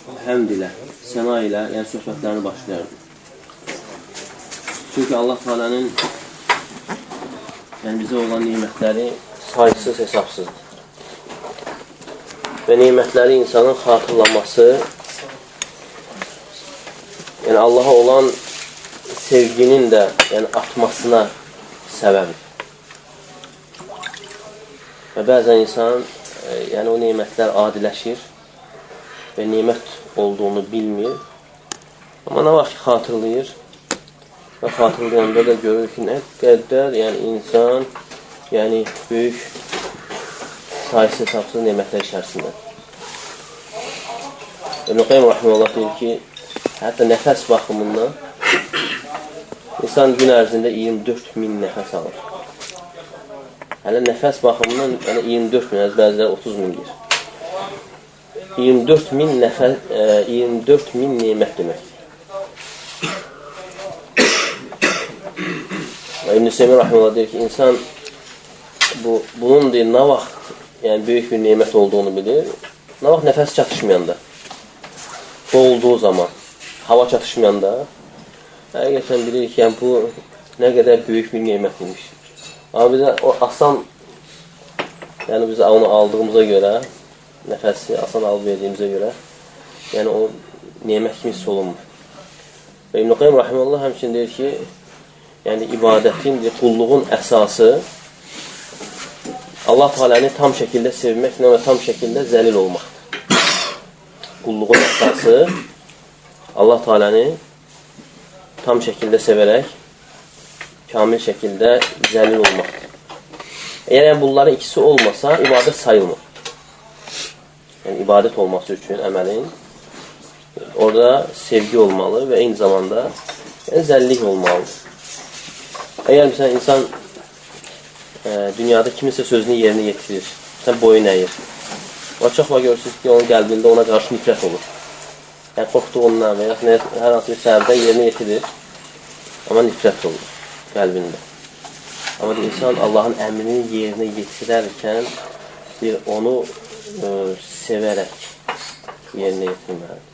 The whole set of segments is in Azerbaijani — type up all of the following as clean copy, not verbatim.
həmd ilə, səna ilə, yəni söhbətlərini başlayardı. Çünki Allah Teala'nın yəni bizə olan nimətləri saysız, hesabsızdır. Və nimətləri insanın xatırlaması, yəni Allah'a olan sevginin də yəni artmasına səbəbdir. Və bəzən insan yəni o nimətlər adiləşir və nimət olduğunu bilmir. Amma nə vaxt ki xatırlayır və xatırlayanda da görür ki, nə qədər yəni insan yəni böyük sayısı hesabsız nimətlər içərisində. İbn Qayyim rahimehullah deyir ki, hətta nəfəs baxımından insan gün ərzində 24 min nəfəs alır. Hələ nəfəs baxımından yəni 24 min, bəziləri 30 mindir. 24 min nəfəs, 24 min nimət deməkdir. İbn Semir rahimehullah deyir ki, insan bunun deyir, nə vaxt yəni böyük bir nimət olduğunu bilir, nə vaxt nəfəs çatışmayanda, dolduğu zaman, hava çatışmayanda, həqiqətən bilir ki, yəni bu nə qədər böyük bir nimət imiş. Amma bizə o asan, yəni biz onu aldığımıza görə, nəfəsi asan alıb verdiyimizə görə, yəni o nimət kimi hiss olunmur. Və İbn Qayyim rahimehullah həmçinin deyir ki, yəni ibadətin, qulluğun əsası Allah Teala'nı tam şəkildə sevməklə və tam şəkildə zəlil olmaqdır. Qulluğun əsası Allah Teala'nı tam şəkildə sevərək, kamil şəkildə zəlil olmaqdır. Əgər bunların ikisi olmasa, ibadət sayılmır. Yəni, ibadət olması üçün əməlin orada sevgi olmalı və eyni zamanda yəni, zəllik olmalıdır. Əgər məsələn, insan dünyada kiminsə sözünü yerinə yetirir, sən boyun əyir. O çox vaxt görürsünüz ki, onun qəlbində ona qarşı nifrət olur. Yəni, qorxduğundan və ya hər hansı bir səbəbdən yerinə yetirir, amma nifrət olur qəlbində. Amma insan Allahın əmrini yerinə yetirərkən onu sevərək yerinə yetirməlidir.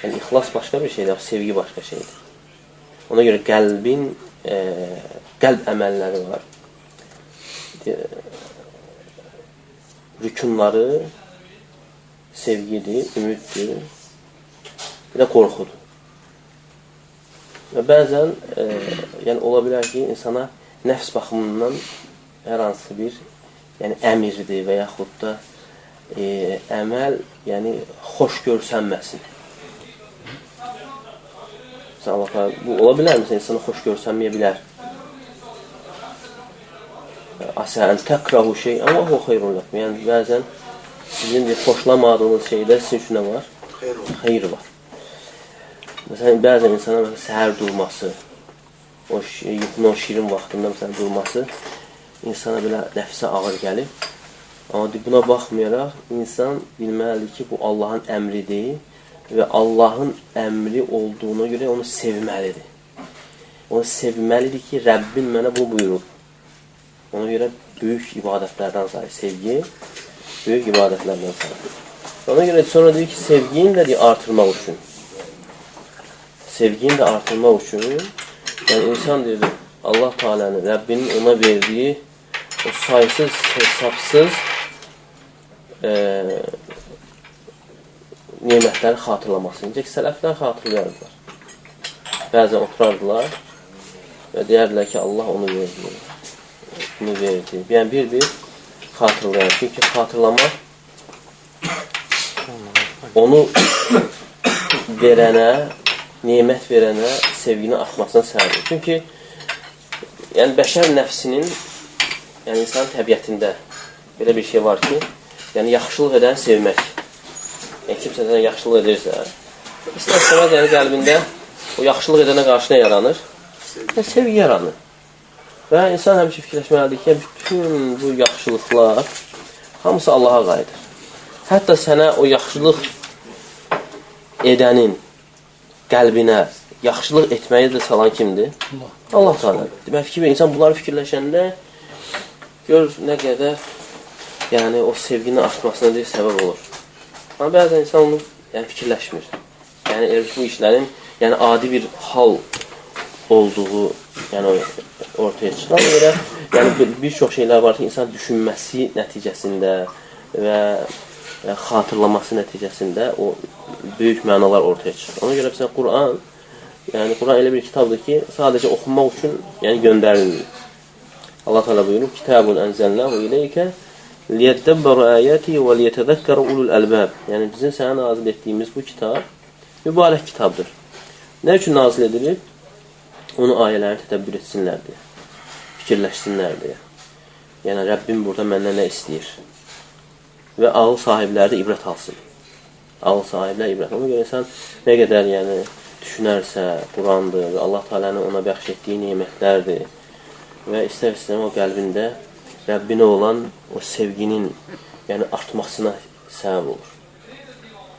Yəni, ixlas başqa bir şeydir, sevgi başqa şeydir. Ona görə qəlbin qəlb əməlləri var. Rükunları sevgidir, ümiddir, bir də qorxudur. Və bəzən yəni ola bilər ki, insana nəfs baxımından hər hansı bir yəni əmirdir və yaxud da əməl yəni xoş görsənməsin. Bu ola bilər mi? İnsana xoş görsənməyə bilər. Asən təkrahu şey, amma o xeyrun lakum. Yəni bəzən sizin xoşlamadığınız şeydə sizin üçün nə var? Xeyr var. Məsələn, bəzən insana səhər durması, o şirin vaxtında məsələn durması insana belə nəfsə ağır gəlir. Amma buna baxmayaraq insan bilməlidir ki, bu Allahın əmridir və Allahın əmri olduğuna görə onu sevməlidir. Onu sevməlidir ki, Rəbbim mənə bu buyurur. Ona görə böyük ibadətlərdən sayır. Sevgi böyük ibadətlərdən sayır. Ona görə sonra deyir ki, sevgini də artırmaq üçün. Sevgini də artırmaq üçün yəni insan deyir, Allah Teala'nın, Rəbbinin ona verdiyi o saysız, hesabsız nimətləri xatırlaması. Necə ki, sələflər xatırlayardılar. Bəzən oturardılar və deyərdilər ki, Allah onu verdi. Bunu verdi. Yəni, bir xatırlayar. Çünki xatırlamaq onu verənə, nimət verənə sevgini artmasına səbəbdir. Çünki yəni, bəşər nəfsinin, yəni insanın təbiətində belə bir şey var ki, yəni yaxşılıq edən sevmək. Yəni, kimsə sənə yaxşılıq edirsə, istər-istəməz yəni qəlbində o yaxşılıq edənə qarşı nə yaranır? Sevgi yaranır. Və insan həmişə fikirləşməlidir ki, bütün bu yaxşılıqlar hamısı Allaha qayıdır. Hətta sənə o yaxşılıq edənin qəlbinə yaxşılıq etməyi də salan kimdir? Allah Teala. Demək ki, insan bunları fikirləşəndə gör nə qədər yəni o sevginin artmasına deyir, səbəb olur. Amma bəzən insan onu yəni fikirləşmir. Yəni elə bu işlərin yəni adi bir hal olduğu yəni ortaya çıxır. Ona görə yəni bir çox şeylər var ki, insan düşünməsi nəticəsində və xatırlaması nəticəsində o böyük mənalar ortaya çıxır. Ona görə məsələn Quran, yəni Quran elə bir kitabdır ki, sadəcə oxunmaq üçün yəni göndərilmir. Allah Teala buyurur: "Kitabun enzelnahu ileyke liyedebberu ayati ve liyetezekkeru ulul albab." Yəni bizim sənə nazil etdiyimiz bu kitab mübarək kitabdır. Nə üçün nazil edilir? Onu ayələrini tədəbbür etsinlər deyə, fikirləşsinlər deyə. Yəni Rəbbim burada məndən nə istəyir? Və ağıl sahibləri də ibrət alsın. Ağıl sahibləri ibrət. Ona görə insan nə qədər yəni düşünərsə, Qurandır və Allah Teala'nın ona bəxş etdiyi nemətlərdir və istər-istəmə o qəlbində Rəbbinə olan o sevginin yəni artmasına səbəb olur.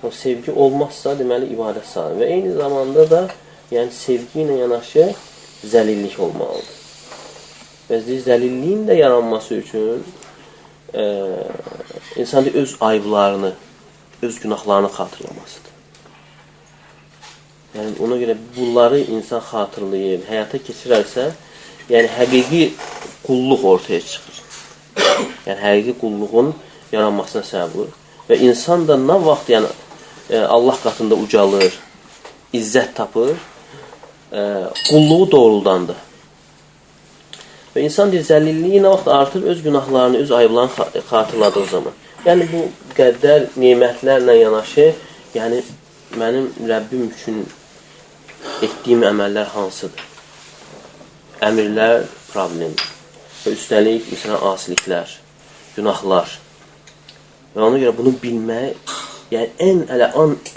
O sevgi olmazsa deməli ibadət sayılır və eyni zamanda da yəni sevgi ilə yanaşı zəlillik olmalıdır. Və zəlilliyin də yaranması üçün insan öz ayıblarını, öz günahlarını xatırlamasıdır. Yəni ona görə bunları insan xatırlayıb, həyata keçirərsə, yəni həqiqi qulluq ortaya çıxır. Yəni həqiqi qulluğun yaranmasına səbəb olur. Və insan da nə vaxt yəni Allah qatında ucalır, izzət tapır, qulluğu doğruldandır. Və insan zəlilliyi nə vaxt artır, öz günahlarını, öz ayıblarını xatırladığı zaman. Yəni bu qədər nemətlərlə yanaşı, yəni mənim Rəbbim üçün etdiyim əməllər hansıdır? Əmirlər problem və üstəlik məsələn asiliklər, günahlar. Və ona görə bunu bilmək, yəni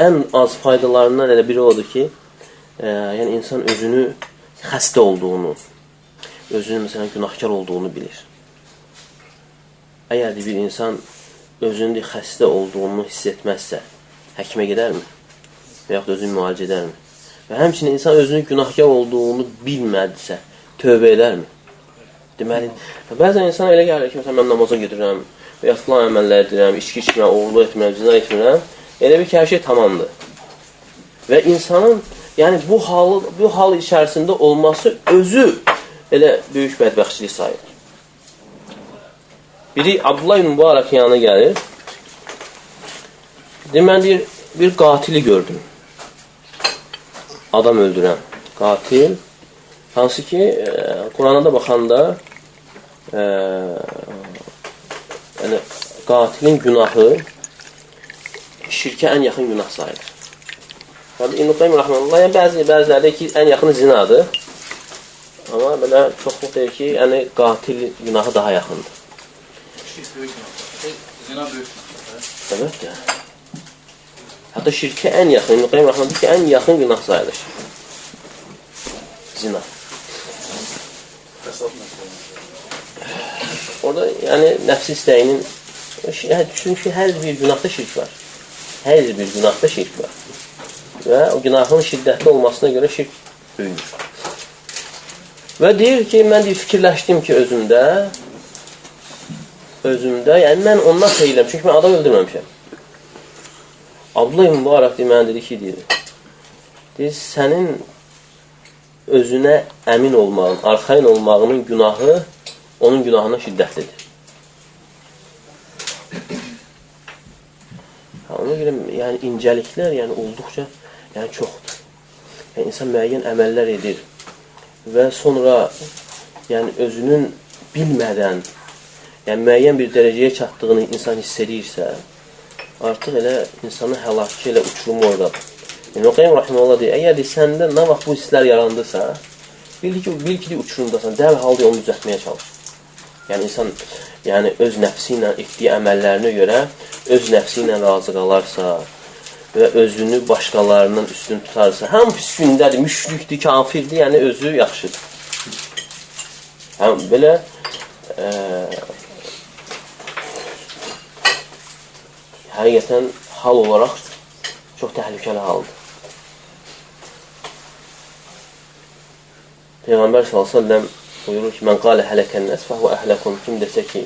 ən az faydalarından elə biri odur ki, yəni insan özünü xəstə olduğunu, özünün məsələn günahkar olduğunu bilir. Əgər bir insan özünün xəstə olduğunu hiss etməzsə, həkimə gedərmi? Və yaxud özünü müalicə edərmi? Və həmçinin insan özünün günahkar olduğunu bilmədisə, tövbə edərmi? Deməli, bəzən insan elə gəlir ki, məsələn, mən namaza gedirəm, və ya filan əməllər edirəm, içki içmirəm, oğurluq etmirəm, zina etmirəm, elə bir ki, hər şey tamamdır. Və insanın yəni bu hal içərisində olması özü elə böyük bədbəxtçilik sayılır. Biri Abdullah ibn Mübarək yanına gəlir. Mən deyir, bir qatili gördüm. Adam öldürən qatil. Hansı ki, Qurana da baxanda yəni, qatilin günahı şirkə ən yaxın günah sayılır. İbn-i Qayyim Rəhməlullah, yəni bəziləri ki, ən yaxını zinadır. Amma belə çoxluq deyir ki, yəni qatil günahı daha yaxındır. Şirk böyük günah. Zina böyük günah. Evet ya. Hətta şirkə ən yaxın, İbn-i Qayyim Rəhməlullah deyir ki, ən yaxın günah sayılır. Zina. Orada yəni nəfs istəyinin çünki hər bir günahda şirk var. Hər bir günahda şirk var. Və o günahın şiddətli olmasına görə şirk böyüyür. Və deyir ki, mən fikirləşdim ki, özümdə, yəni mən ondan xeyləm, çünki mən adam öldürməmişəm. Abdullah ibn Mübarək mənə dedi ki, deyir, sənin özünə əmin olmağın, arxain olmağının günahı onun günahından şiddətlidir. Ona görə yəni incəliklər yəni olduqca yəni çoxdur. Yəni insan müəyyən əməllər edir və sonra yəni özünün bilmədən yəni müəyyən bir dərəcəyə çatdığını insan hiss edirsə, artıq elə insanın həlakı ilə uçurumu oradadır. Yəni Qayyim Rəhməlullah deyir, əgər səndə nə vaxt bu hisslər yarandısa, bil ki, uçurumdasan, dərhal onu düzəltməyə çalış. Yəni insan yəni öz nəfsi ilə etdiyi əməllərinə görə öz nəfsi ilə razı qalarsa və özünü başqalarından üstün tutarsa, həm pis gündədir, müşrikdir, kafirdir, yəni özü yaxşıdır. Həm belə həqiqətən hal olaraq çox təhlükəli haldır. Peyğəmbər s.ə.v buyurur ki, mən qalə hələkən nəs fəhvə əhləkum, kim desə ki,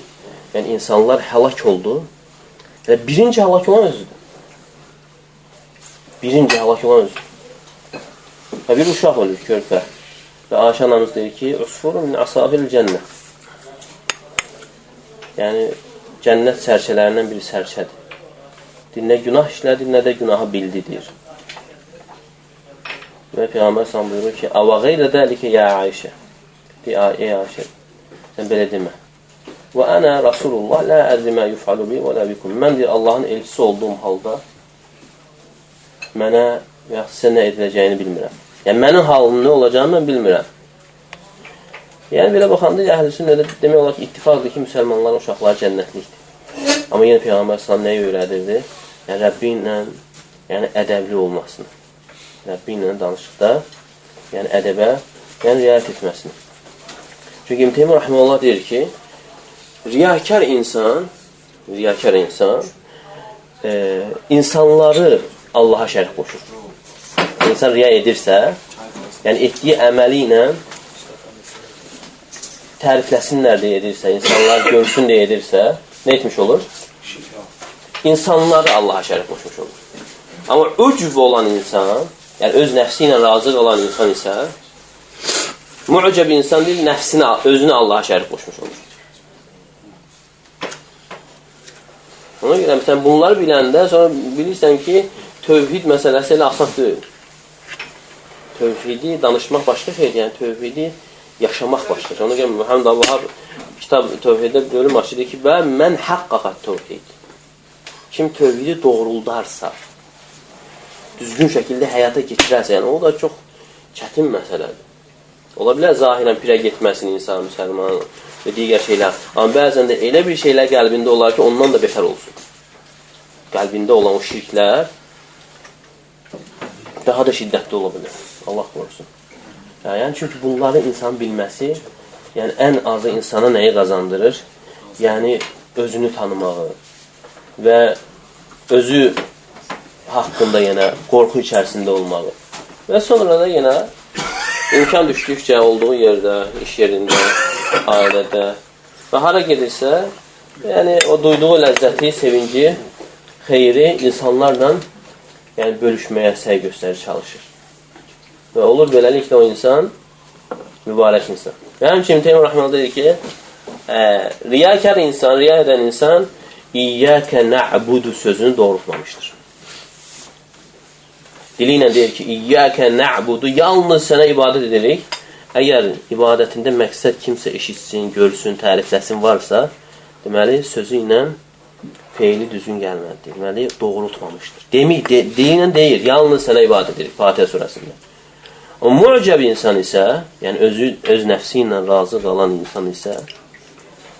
yəni insanlar həlak oldu, və birinci həlak olan özüdür. birinci həlak olan özü. Və bir uşaq ölür, körpə. Və Ayşə anamız deyir ki, "Usfurun min asafil cənnə." Yəni, cənnət sərçələrindən biri sərçədir. Nə günah işlədi, nə də günahı bildi, deyir. Və Peyğəmbər s.ə.v buyurur ki, "Əvə qeyrə dəlikə ya Ayşə." Deyir, ey Ayşə, sən belə demə. "Və ənə Rasulullah, lə ədrimə yuf'alu bi və lə bikum." Mən deyir, Allahın elçisi olduğum halda mənə və yaxud sizə nə ediləcəyini bilmirəm. Yəni, mənim halımın nə olacağını mən bilmirəm. Yəni, belə baxanda, əhl-i sünnədə demək olar ki, ittifaqdır ki, müsəlmanların uşaqları cənnətlikdir. Amma yenə Peyğəmbər s.ə.v nəyə öyrədirdi? Yəni, Rəbbi ilə ədəbli olmasını. Rəbbi ilə danışıqda, yəni ədəbə, yəni riayət etməsini. Çünki İbn Teymiyyə rəhməhullah deyir ki, riyakar insan insanları Allaha şərik qoşur. İnsan riya edirsə, yəni etdiyi əməli ilə tərifləsinlər deyə edirsə, insanlar görsün deyə edirsə, nə etmiş olur? İnsanları Allaha şərik qoşmuş olur. Amma öcv olan insan, yəni öz nəfsi ilə razı olan insan isə, mu'cəb insan deyil, nəfsini, özünü Allaha şərik qoşmuş olur. Ona görə, məsələn, bunları biləndə, sonra bilirsən ki, tövhid məsələsi elə asad deyil. Tövhidi danışmaq başqa şeydir, yəni tövhidi yaşamaq başqa şeydir. Ona görə, Muhammed Allah'a kitab tövhiddə bölüm açıdır ki, və mən haqqaqat tövhid. Kim tövhidi doğruldarsa, düzgün şəkildə həyata keçirərsə, yəni o da çox çətin məsələdir. Ola bilər zahirən pirə getməsin insan, müsəlman və digər şeylər. Amma bəzən də elə bir şeylər qəlbində olar ki, ondan da betər olsun. Qəlbində olan o şirklər daha da şiddətli ola bilər. Allah qorusun. Yəni, çünki bunları insan bilməsi, yəni ən azı insana nəyi qazandırır? Yəni, özünü tanımağı və özü haqqında yenə qorxu içərisində olmağı. Və sonra da yenə imkan düşdükcə olduğu yerdə, iş yerində, ailədə və hara gedirsə, yəni o duyduğu ləzzəti, sevinci, xeyri insanlarla yəni bölüşməyə səy göstərir, çalışır. Və olur beləliklə o insan mübarək insan. Və həmçinin Teymiyyə rəhməhullah deyir ki, riyakar insan, riya edən insan İyyəkə nə'budu sözünü doğrultmamışdır. Dili ilə deyir ki, İyyəkə nə'budu, yalnız sənə ibadət edirik. Əgər ibadətində məqsəd kimsə eşitsin, görsün, tərifləsin varsa, deməli, sözü ilə feili düzgün gəlməlidir. Deməli, doğrultmamışdır. Dili ilə deyir, yalnız sənə ibadət edirik, Fatihə surəsində. O mu'cəb insan isə, yəni öz nəfsi ilə razı qalan insan isə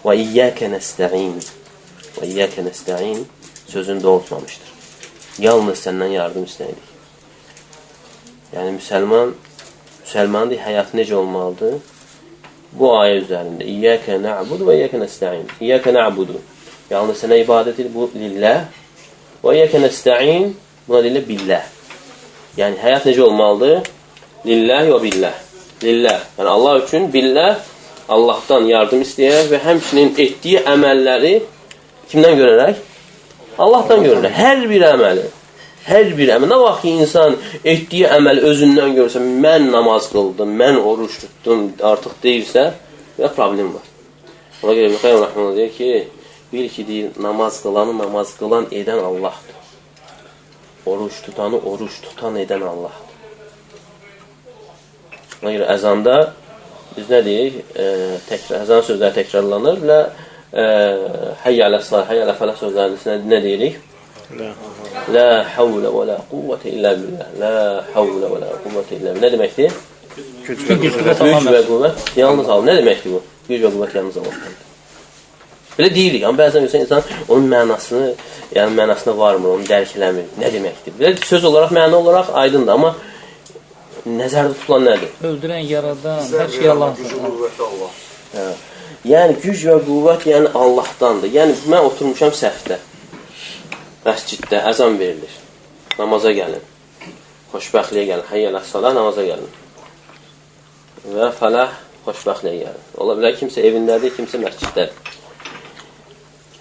və İyyəkə nəstə'in sözünü doğrultmamışdır. Yalnız səndən yardım istəyirik. Yəni, müsəlmanın həyatı necə olmalıdır? Bu ayə üzərində. İyyəkə nə'budu və İyyəkə nəstə'in. İyyəkə nə'budu. Yalnız sənə ibadət edir, bu lillah. Və İyyəkə nəstə'in, buna deyirlər billah. Yəni, həyat necə olmalıdır? Lillah və billah. Lillah. Yəni, Allah üçün billah, Allahdan yardım istəyər və həmçinin etdiyi əməlləri kimdən görərək? Allahdan görərək. Hər bir əməli. Nə vaxt ki, insan etdiyi əməl özündən görürsə, mən namaz qıldım, mən oruç tutdum, artıq deyirsə, və problem var. Ona görə İbn Qayyim rəhməhullah deyir ki, bil ki, deyir, namaz qılan edən Allahdır. Oruç tutanı oruç tutan edən Allahdır. Ona görə əzanda biz nə deyik? Əzan sözləri təkrarlanır və Hayyə alə-s-salah, hayyə alə-fəlah sözlərində nə deyirik? La havlə və la quvvətə illə billah. La havlə və la quvvətə illə billah. Nə deməkdir? Güc və quvvət yalnız Allah. Nə deməkdir bu? Güc və quvvət yalnız Allah'tandır. Belə deyirik. Amma bəzən insan onun mənasını, yəni mənasına varmır, onu dərk eləmir. Nə deməkdir? Belə söz olaraq, məna olaraq aydındır. Amma nəzərdə tutulan nədir? Öldürən, yaradan, hər şey Allah'tandır. Yəni, güc və quvvət yəni Allah'tandır. Yəni, mən oturmuşam səhvdə. Məsciddə əzan verilir. Namaza gəlin. Xoşbəxtliyə gəlin. Hayyə alə-s-salah, namaza gəlin. Və fəlah, xoşbəxtliyə gəlin. Ola bilər, kimsə evindədir, kimsə məsciddədir.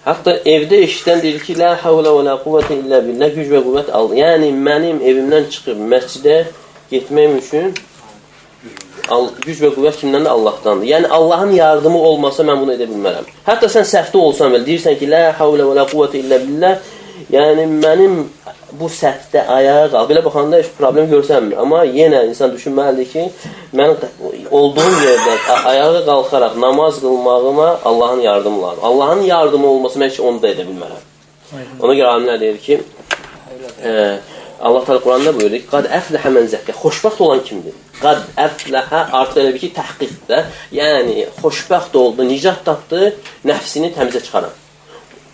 Hətta evdə eşidən deyir ki, la havlə və la quvvətə illə billah, güc və quvvət al. Yəni mənim evimdən çıxıb məscidə getməyim üçün güc və quvvət kimdəndir? Allahdandır. Yəni Allahın yardımı olmasa mən bunu edə bilmərəm. Hətta sən səhvdə olsan belə deyirsən ki, la havlə və la quvvətə illə billah, yəni mənim bu səhvdə ayağa qalx. Belə baxanda heç problem görsənmir. Amma yenə insan düşünməlidir ki, mən olduğum yerdə ayağa qalxaraq namaz qılmağıma Allahın yardımı lazım. Allahın yardımı olmasa mən heç onu da edə bilmərəm. Ona görə alimlər deyir ki, Allah Teala Quranda buyurur ki, qad əfləhə mən zəkkə. Xoşbəxt olan kimdir? Qad əfləhə artıq elə bir ki, təhqiqdə, yəni xoşbəxt oldu, nicat tapdı, nəfsini təmizə çıxaran.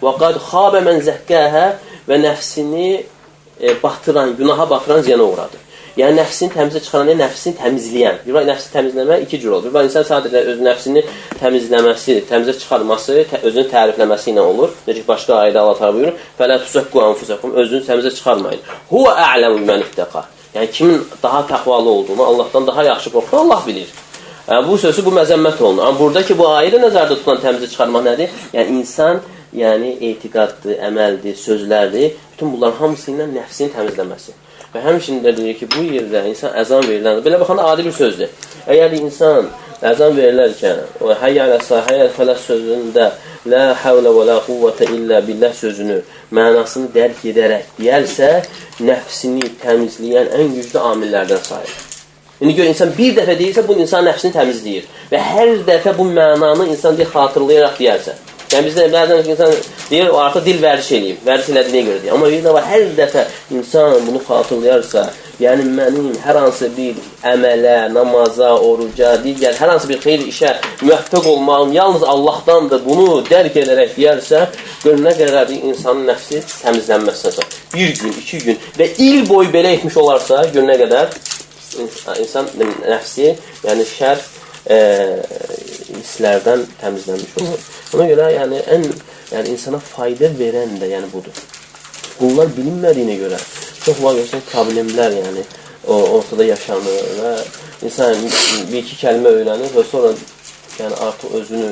Və qad xabə mən zəkkəhə və nəfsini batıran, günaha batıran ziyana uğradı. Yəni nəfsini təmizə çıxaran, nəfsini təmizləyən. Bir var, nəfsi təmizləmə iki cür olur. Bir var, insan sadəcə öz nəfsini təmizləməsi, təmizə çıxarması, özünü tərifləməsi ilə olur. Necə ki, başqa ayədə Allah təala buyurur: "Fələ tusakku anfusakum", özünü təmizə çıxarmayın. Huve a'lemu bimen ittaqa. Yəni kimin daha təqvalı olduğunu, Allahdan daha yaxşı qorxan Allah bilir. Yəni, bu sözü bu məzəmmət olunur. Amma buradakı bu ayədə nəzərdə tutulan təmizə çıxarmaq nədir? Yəni insan, yəni etiqaddır, əməldir, sözlərdir. Bütün bunların hamısı ilə nəfsini təmizləməsi. Və həmçinin də deyir ki, bu yerdə insan əzan veriləndə, belə baxanda adi bir sözdür. Əgər insan əzan verilərkən, hayyə alə-səlah, hayyə alə-fələh sözündə la havlə və la quvvətə illə billah sözünü, mənasını dərk edərək deyərsə, nəfsini təmizləyən ən güclü amillərdən sayır. İndi gör, insan bir dəfə deyirsə, bu insan nəfsini təmizləyir. Və hər dəfə bu mənanı insan xatırlayaraq deyərsə. Yəni bizdə bəzən insan deyir, o artıq dil vərdiş eləyib, vərdiş elədiyinə görə deyir. Amma bir də hər dəfə insan bunu xatırlayarsa, yəni mənim hər hansı bir əmələ, namaza, oruca, digər hər hansı bir xeyir işə müvəffəq olmağım yalnız Allahdandır, bunu dərk edərək deyərsə, gör nə qədər insanın nəfsi təmizlənməsinə. Bir gün, 2 gün və il boyu belə etmiş olarsa, gör nə qədər insan nəfsi, yəni şər hisslərdən təmizlənmiş olur. Ona görə yəni insana fayda verən də yəni budur. Bunlar bilinmədiyinə görə çox vaxt problemlər yəni ortada yaşanır və insan bir-iki kəlmə öyrənir və sonra yəni artıq özünü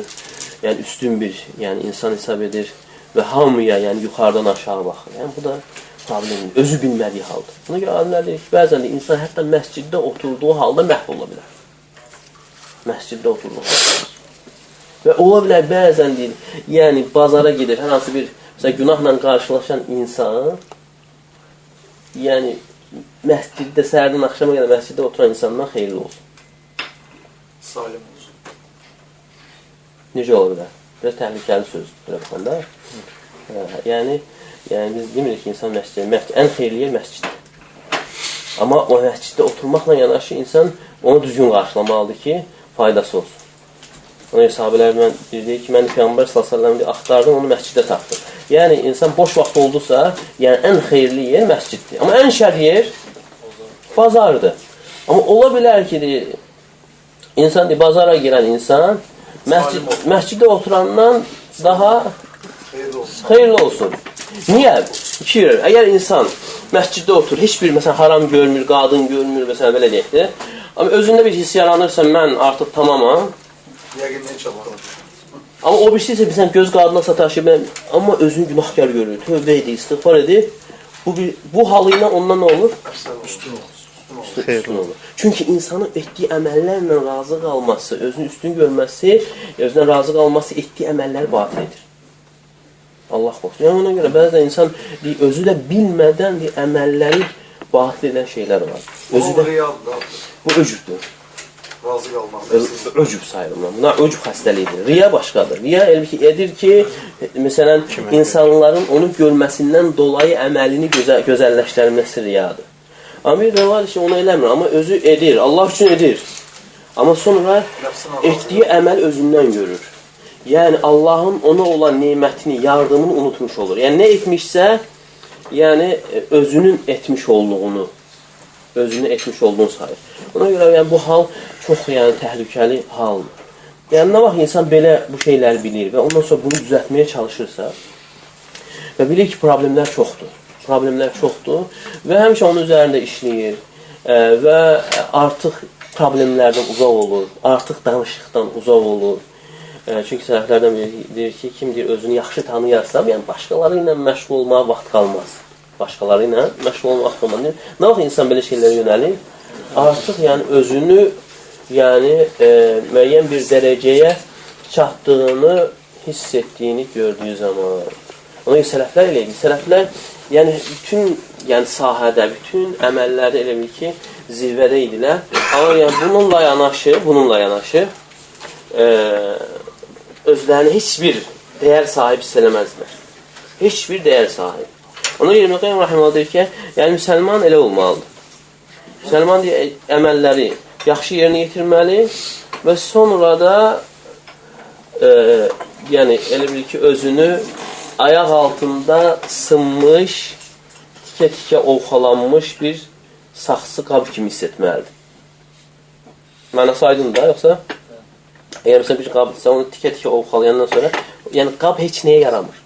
yəni üstün bir yəni insan hesab edir və hamıya yəni yuxarıdan aşağı baxır. Yəni bu da problemdir. Özü bilmədiyi haldır. Buna görə alimlər deyir ki, bəzən də insan hətta məsciddə oturduğu halda məhv ola bilər. Məsciddə oturduğu halda. Və ola bilər bəzən deyir, yəni bazara gedir, hər hansı bir məsələn, günahla qarşılaşan insan, yəni məsciddə, səhərdən axşama qədər məsciddə oturan insandan xeyirli olsun. Salim olsun. Necə ola bilər? Biraz təhlükəli sözdür, belə baxanda. Yəni biz demirik ki, insan məsciddə, ən xeyirli yer məsciddir. Amma o məsciddə oturmaqla yanaşı insan onu düzgün qarşılamalıdır ki, faydası olsun. Ona sahabələr deyir ki, mən Peyğəmbər s.ə.v axtardım, onu məsciddə tapdım. Yəni, insan boş vaxt oldusa, yəni ən xeyirli yer məsciddir. Amma ən şər yer bazardır. Amma ola bilər ki, deyir, insan deyir, bazara girən insan məsciddə oturandan daha xeyirli olsun. Niyə? Əgər insan məsciddə otur, heç bir məsələn, haram görmür, qadın görmür, məsələn, belə deyəkdir. Amma özündə bir hiss yaranırsa, mən artıq tamamam. Amma o birisi isə bilsən, göz qadına sataşıb, amma özünü günahkar görür, tövbə edir, istiğfar edir. Bu halı ilə ondan nə olur? Üstün olur. Çünki insanın etdiyi əməllərlə razı qalması, özünü üstün görməsi, özünə razı qalması etdiyi əməlləri batil edir. Allah qoxsun. Yəni ona görə bəzən insan özü də bilmədən əməlləri batil edən şeylər var. Bu öcübdür. Razı qalmaq. Öcüb sayılır. Buna öcüb xəstəliyidir. Riya başqadır. Riya edir ki, məsələn, insanların onu görməsindən dolayı əməlini gözəlləşdirməsi riyadır. Amma bir də var ki, onu eləmir. Amma özü edir. Allah üçün edir. Amma sonra etdiyi əməl özündən görür. Yəni, Allahın ona olan nemətini, yardımını unutmuş olur. Yəni, nə etmişsə, yəni, özünün etmiş olduğunu sayır. Ona görə yəni, bu hal çox yəni, təhlükəli haldır. Yəni, nə vaxt insan belə bu şeyləri bilir və ondan sonra bunu düzəltməyə çalışırsa və bilir ki, problemlər çoxdur və həmişə onun üzərində işləyir və artıq problemlərdən uzaq olur, artıq danışıqdan uzaq olur Çünki sələflərdən biri deyir ki, kim deyir özünü yaxşı tanıyarsa, yəni başqaları ilə məşğul olmağa vaxt qalmaz. Başqaları ilə məşğul olmağa vaxt qalmaz. Nə vaxt insan belə şeylərə yönəlir? Artıq yəni özünü yəni müəyyən bir dərəcəyə çatdığını hiss etdiyini gördüyü zaman. Ona görə sələflər elə idi. Sələflər yəni bütün yəni sahədə, bütün əməllərdə elə bil ki, zirvədə idilər. Amma yəni bununla yanaşı özlərini heç bir dəyər sahibi hiss eləməzdilər. Heç bir dəyər sahibi. Ona görə İbn Qayyim rəhməhullah deyir ki, yəni müsəlman elə olmalıdır. Müsəlman deyir, əməlləri yaxşı yerinə yetirməli və sonra da yəni elə bil ki, özünü ayaq altında sınmış, tikə-tikə ovxalanmış bir saxsı qab kimi hiss etməlidir. Mənası aydın da, yoxsa? Əgər məsələn bir qabdırsa, onu tikə-tikə ovxalayandan sonra, yəni qab heç nəyə yaramır.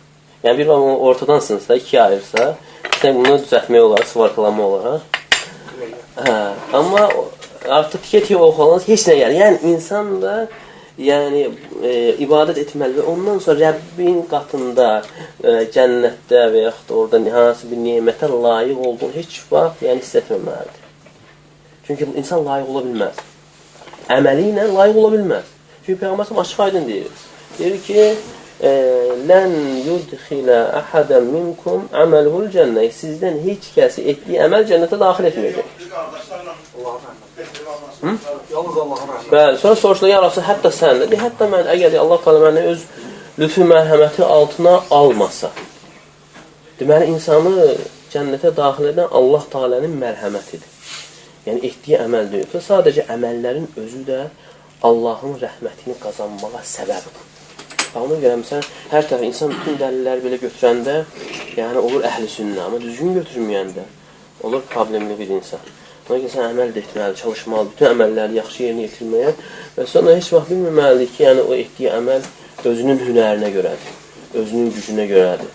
Yəni bir onu ortadan sınırsa, ikiyə ayırsa, sən bunu düzəltmək olar, sıvarqalamaq olar. Amma artıq tikə-tikə ovxalanan heç nəyə yaramır. Yəni insan da ibadət etməli və ondan sonra Rəbbin qatında, cənnətdə və yaxud da orada hansı bir nemətə layiq olduğunu heç vaxt hiss etməməlidir. Çünki insan layiq ola bilməz. Əməli ilə layiq ola bilməz. Çünki Peyğəmbər açıq aydın deyir. Deyir ki, lən yudxilə əhədən minkum əməlhul cənnə. Sizdən heç kəsi etdiyi əməl cənnətə daxil etməyəcək. Yalnız Allah'a rəhmət. Bəli, sonra soruşdular, ya Rasul, hətta sən də, hətta mən, əgər Allah təala məni öz lütfü mərhəməti altına almasa, deməli, insanı cənnətə daxil edən Allah Taala'nın mərhəmətidir. Yəni, etdiyi əməl deyil. Sadəcə əməllərin özü də Allahın rəhmətini qazanmağa səbəbdir. Ona görə, məsələn, hər tərəf insan bütün dəlilləri belə götürəndə, yəni olur əhl-i sünnə, amma düzgün götürməyəndə olur problemli bir insan. Ona görə sən əməl də etməli, çalışmalı, bütün əməlləri yaxşı yerinə yetirməyə və sonra heç vaxt bilməməlidir ki, yəni o etdiyi əməl özünün hünərinə görədir, özünün gücünə görədir.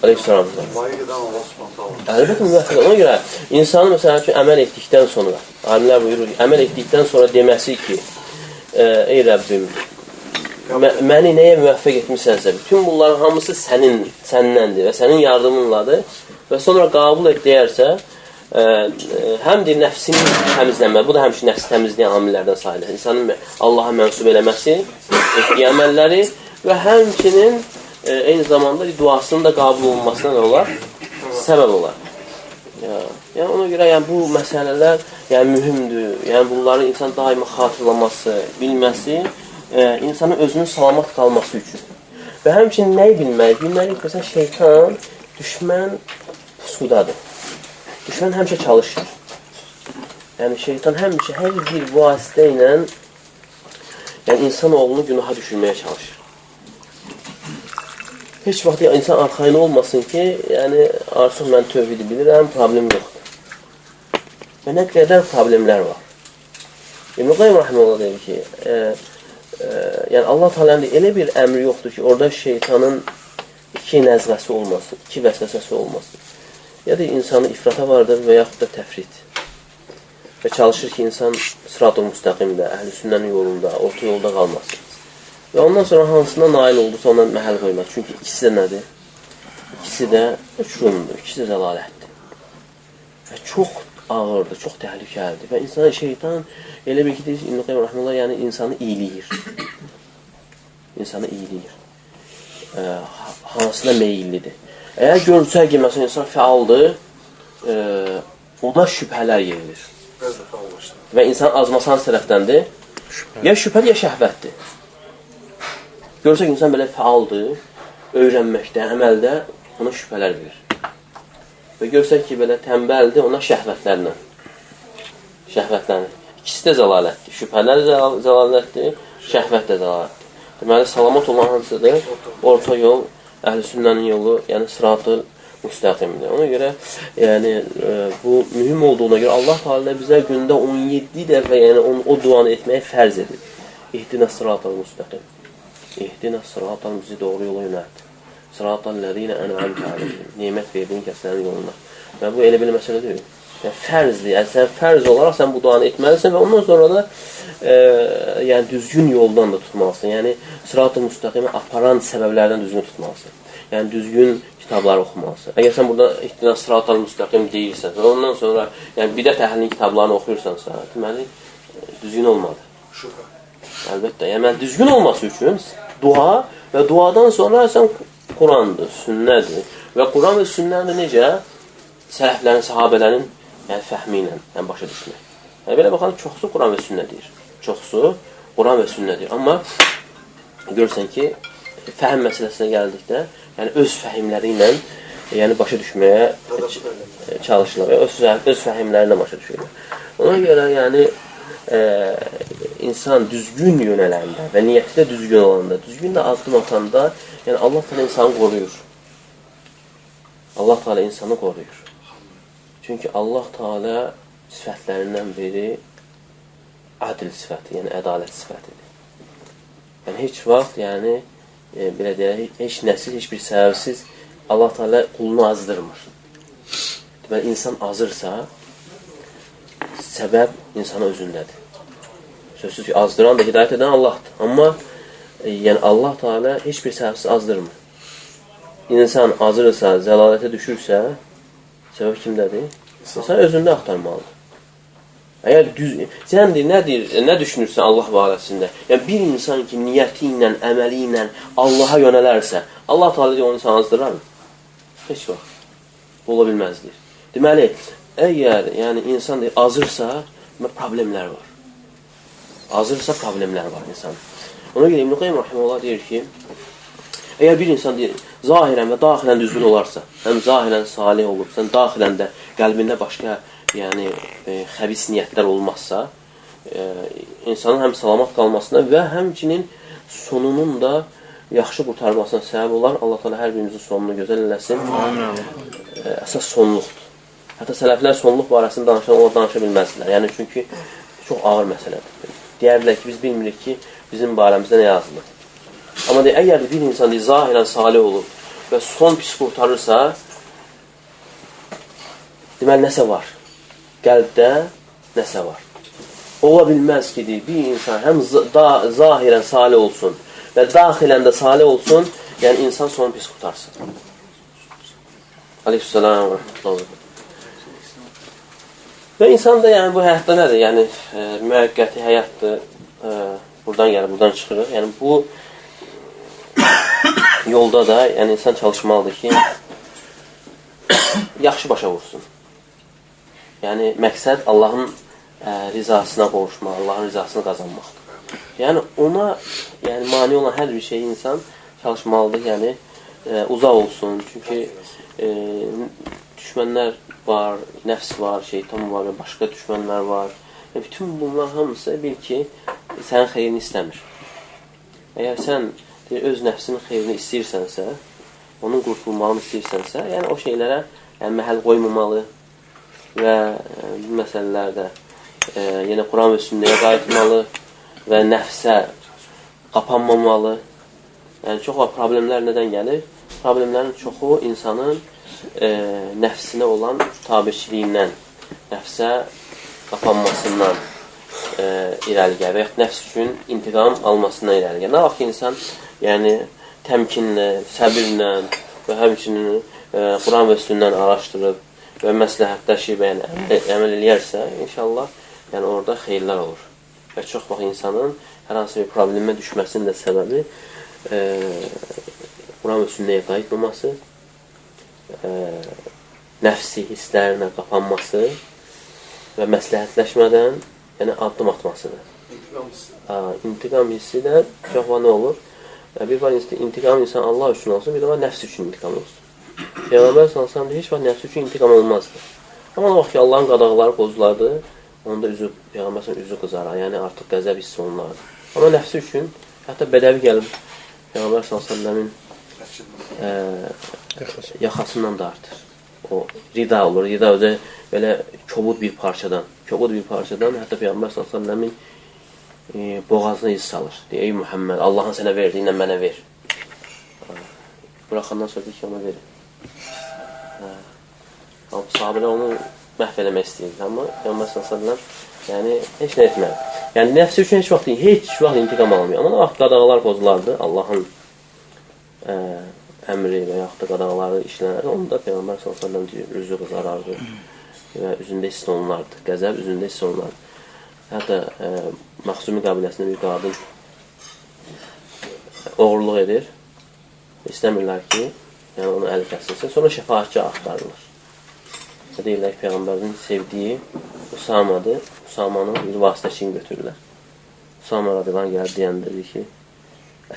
Aleykümselam. Layiqdən Allah subhanət Allah. Əlbəttə müvəffəq. Ona görə insanı məsələn ki, əməl etdikdən sonra, alimlər buyurur, əməl etdikdən sonra deməsi ki, ey Rəbbim, məni nəyə müvəffəq etmisənsə, bütün bunların hamısı səndəndir və sənin yardımınladır və sonra qəbul et deyərsə, həm də nəfsini təmizlənmə, bu da həmçinin nəfsi təmizləyən amillərdən sayılır. İnsanın Allaha mənsub eləməsi, etdiyi əməlləri və həmçinin eyni zamanda duasının da qəbul olunmasına nə olar? Səbəb olar. Yəni ona görə bu məsələlər mühümdür. Yəni bunları insan daima xatırlaması, bilməsi, insanın özünün salamat qalması üçün. Və həmçinin nəyi bilməli? Bilməli ki, şeytan, düşmən pusudadır. Düşmən həmişə çalışır. Yəni şeytan həmişə hər bir vasitə ilə insanoğlunu günaha düşürməyə çalışır. Heç vaxt insan arxayın olmasın ki, artıq mən tövhidi bilirəm, problem yoxdur. Və nə qədər problemlər var. İbn Qayyim rəhməhullah deyir ki, Allah Taala'nın elə bir əmri yoxdur ki, orada şeytanın iki nəzğəsi olmasın, iki vəsvəsəsi olmasın. Ya da insanı ifrata vardır və yaxud da təfrid. Və çalışır ki, insan sırat-ı müstəqimdə, əhl-i sünnənin yolunda, orta yolda qalmasın. Və ondan sonra hansına nail oldusa ona məhəl qoymaz. Çünki ikisi də nədir? İkisi də uçurumdur, ikisi də zəlalətdir. Və çox ağırdır, çox təhlükəlidir. Və insan, şeytan elə bir ki, deyir, İbn Qayyim rəhməhullah, yəni insanı iyiləyir. İnsanı iyiləyir. Hansına meyillidir. Əgər görürsə ki, məsələn, insan fəaldır, ona şübhələr yerilir. Və insan azmasan tərəfdəndir. Ya şübhədir, ya şəhvətdir. Görürsə ki, insan belə fəaldır, öyrənməkdə, əməldə ona şübhələr verir. Və görürsə ki, belə tənbəldir, ona şəhvətlərlə. Şəhvətlənir. İkisi də zəlalətdir. Şübhələr zəlalətdir, şəhvət də zəlalətdir. Deməli, salamat olan hansıdır? Orta yol, əhl-i sünnənin yolu, yəni sırat-ı müstəqimdir. Ona görə, bu mühüm olduğuna görə Allah Teala bizə gündə 17 dəfə, o duanı etməyi fərz edir. İhdinə sırat-ı müstəqim. İhdinə sırat-ı bizi doğru yola yönəldir. Sıratallezine en'amte aleyhim. Nemət verdiyin kəslərin yoluna. Və bu elə bir məsələ deyil. Yəni fərzdir. Yəni sən fərz olaraq sən bu duanı etməlisən və ondan sonra da yəni düzgün yoldan da tutmalısın. Yəni sırat-ı müstəqimə aparan səbəblərdən düzgün tutmalısın. Yəni düzgün kitabları oxumalısın. Əgər sən burada ihtinas sırat-ı müstəqim deyirsən və ondan sonra yəni bidət əhlinin kitablarını oxuyursansa, deməli düzgün olmadı. Şübhə. Əlbəttə. Yəni düzgün olması üçün dua və duadan sonra sən Qurandır, sünnədir. Və Quran və sünnəni necə? Sələflərin, sahabələrin yəni fəhmi ilə yəni başa düşmək. Yəni belə baxalım, çoxsu Quran və sünnə deyir. Çoxsu Quran və sünnə deyir. Amma görürsən ki, fəhim məsələsinə gəldikdə, yəni öz fəhimləri ilə yəni başa düşməyə çalışırlar. Öz fəhimləri ilə başa düşürlər. Ona görə yəni insan düzgün yönələndə və niyyəti də düzgün olanda, düzgün də addım atanda, yəni Allah Teala insanı qoruyur. Allah Teala insanı qoruyur. Çünki Allah Teala sifətlərindən biri adil sifəti, yəni ədalət sifətidir. Yəni heç vaxt, yəni belə deyək, heç nəsil, heç bir səbəbsiz Allah Teala qulunu azdırmır. Deməli, insan azırsa, səbəb insana özündədir. Sözsüz ki, azdıran da hidayət edən Allahdır. Amma yəni Allah Teala heç bir səbəbsiz azdırmır. İnsan azırsa, zəlalətə düşürsə, səbəb kimdədir? İnsan özündə axtarmalıdır. Əgər sən nə düşünürsən Allah barəsində? Yəni bir insan ki, niyyəti ilə, əməli ilə Allaha yönələrsə, Allah Teala deyir, onu insan azdırar mı? Heç vaxt. Bu ola bilməzdir. Deməli, əgər yəni insan azırsa, problemlər var. Azırsa problemlər var insan. Ona görə İbn Qayyim rahimehullah deyir ki, əgər bir insan deyir, zahirən və daxilən düzgün olarsa, həm zahirən salih olub, sən daxilən də qəlbində başqa yəni xəbis niyyətlər olmazsa, insanın həm salamat qalmasına və həmçinin sonunun da yaxşı qurtarmasına səbəb olar. Allah Teala hər birimizin sonunu gözəl eləsin. Əsas sonluqdur. Hətta sələflər sonluq barəsində danışa bilməzdilər. Yəni çünki çox ağır məsələdir. Deyərlər ki, biz bilmirik ki, bizim barəmizdə nə yazılır. Amma əgər bir insan zahirən salih olur və son pis qurtarırsa, deməli, nəsə var. Qəlbdə nəsə var. Ola bilməz ki, bir insan həm zahirən salih olsun və daxilən də salih olsun, yəni insan son pis qurtarsın. Aleykümselam və rəhmətullah. Və insan da yəni bu həyatda nədir? Yəni müvəqqəti həyatdır. Buradan gəlir, buradan çıxır. Yəni bu yolda da yəni insan çalışmalıdır ki, yaxşı başa vursun. Yəni məqsəd Allahın rizasına qovuşmaq, Allahın rizasını qazanmaqdır. Yəni ona yəni mane olan hər bir şey insan çalışmalıdır. Yəni uzaq olsun. Çünki düşmənlər var, nəfs var, şeytan var və başqa düşmənlər var. Bütün bunlar hamısı bil ki, sənin xeyrini istəmir. Əgər sən öz nəfsinin xeyrini istəyirsənsə, onun qurtulmağını istəyirsənsə, yəni o şeylərə məhəl qoymamalı və bu məsələlərdə yenə Quran və sünnəyə qayıtmalı və nəfsə qapanmamalı. Yəni çox var problemlər nədən gəlir? Problemlərin çoxu insanın nəfsinə olan tabiçiliyindən, nəfsə qapanmasından irəli gəlir və yaxud nəfs üçün intiqam almasından irəli gəlir. Nə vaxt ki, insan yəni təmkinlə, səbirlə və həmçinin Quran və sünnəni araşdırıb və məsləhətləşib əməl eləyərsə, inşallah yəni orada xeyirlər olur. Və çox vaxt insanın hər hansı bir problemə düşməsinin də səbəbi Quran və sünnəyə qayıtmaması, nəfsi hisslərinə qapanması və məsləhətləşmədən yəni addım atmasıdır. İntiqam hissi də çox var nə olur? Bir var intiqam insan Allah üçün olsun, bir də var nəfs üçün intiqam olsun. Peyğəmbər sallallahu heç vaxt nəfs üçün intiqam olmazdı. Amma o vaxt ki, Allahın qadağaları pozulardı, onda Peyğəmbər üzü qızarar, yəni artıq qəzəb hissi olunardı. Amma nəfsi üçün, hətta bədəvi gəlib Peyğəmbər sallallahu yaxasından da artır. O rida olur. Rida özə belə kobud bir parçadan. Hətta Peyğəmbər s.ə.v boğazına iz salır. Deyir, ey Muhammed, Allahın sənə verdiyindən mənə ver. buraxandan sonra deyir ki, ona verin. Sahabələr onu məhv eləmək istəyirdi, amma Peyğəmbər s.ə.v yəni heç nə etmədi. Yəni nəfsi üçün heç vaxt intiqam almıyor. Amma vaxt qadağalar pozulardı, Allahın əmri və yaxud da qadağaları işlənərdi. Onu da Peyğəmbər s.ə.v deyir, üzü qızarardı və üzündə hiss olunardı. Qəzəb üzündə hiss olunardı. Hətta Məxzumi qabiləsində bir qadın oğurluq edir. İstəmirlər ki, yəni onu əli kəsilsin. Sonra şəfaatçı axtarılır. Deyirlər ki, Peyğəmbərin sevdiyi Usamadır. Usamanı bir vasitəçini götürürlər. Usama radiyallahu anh deyəndə deyir ki,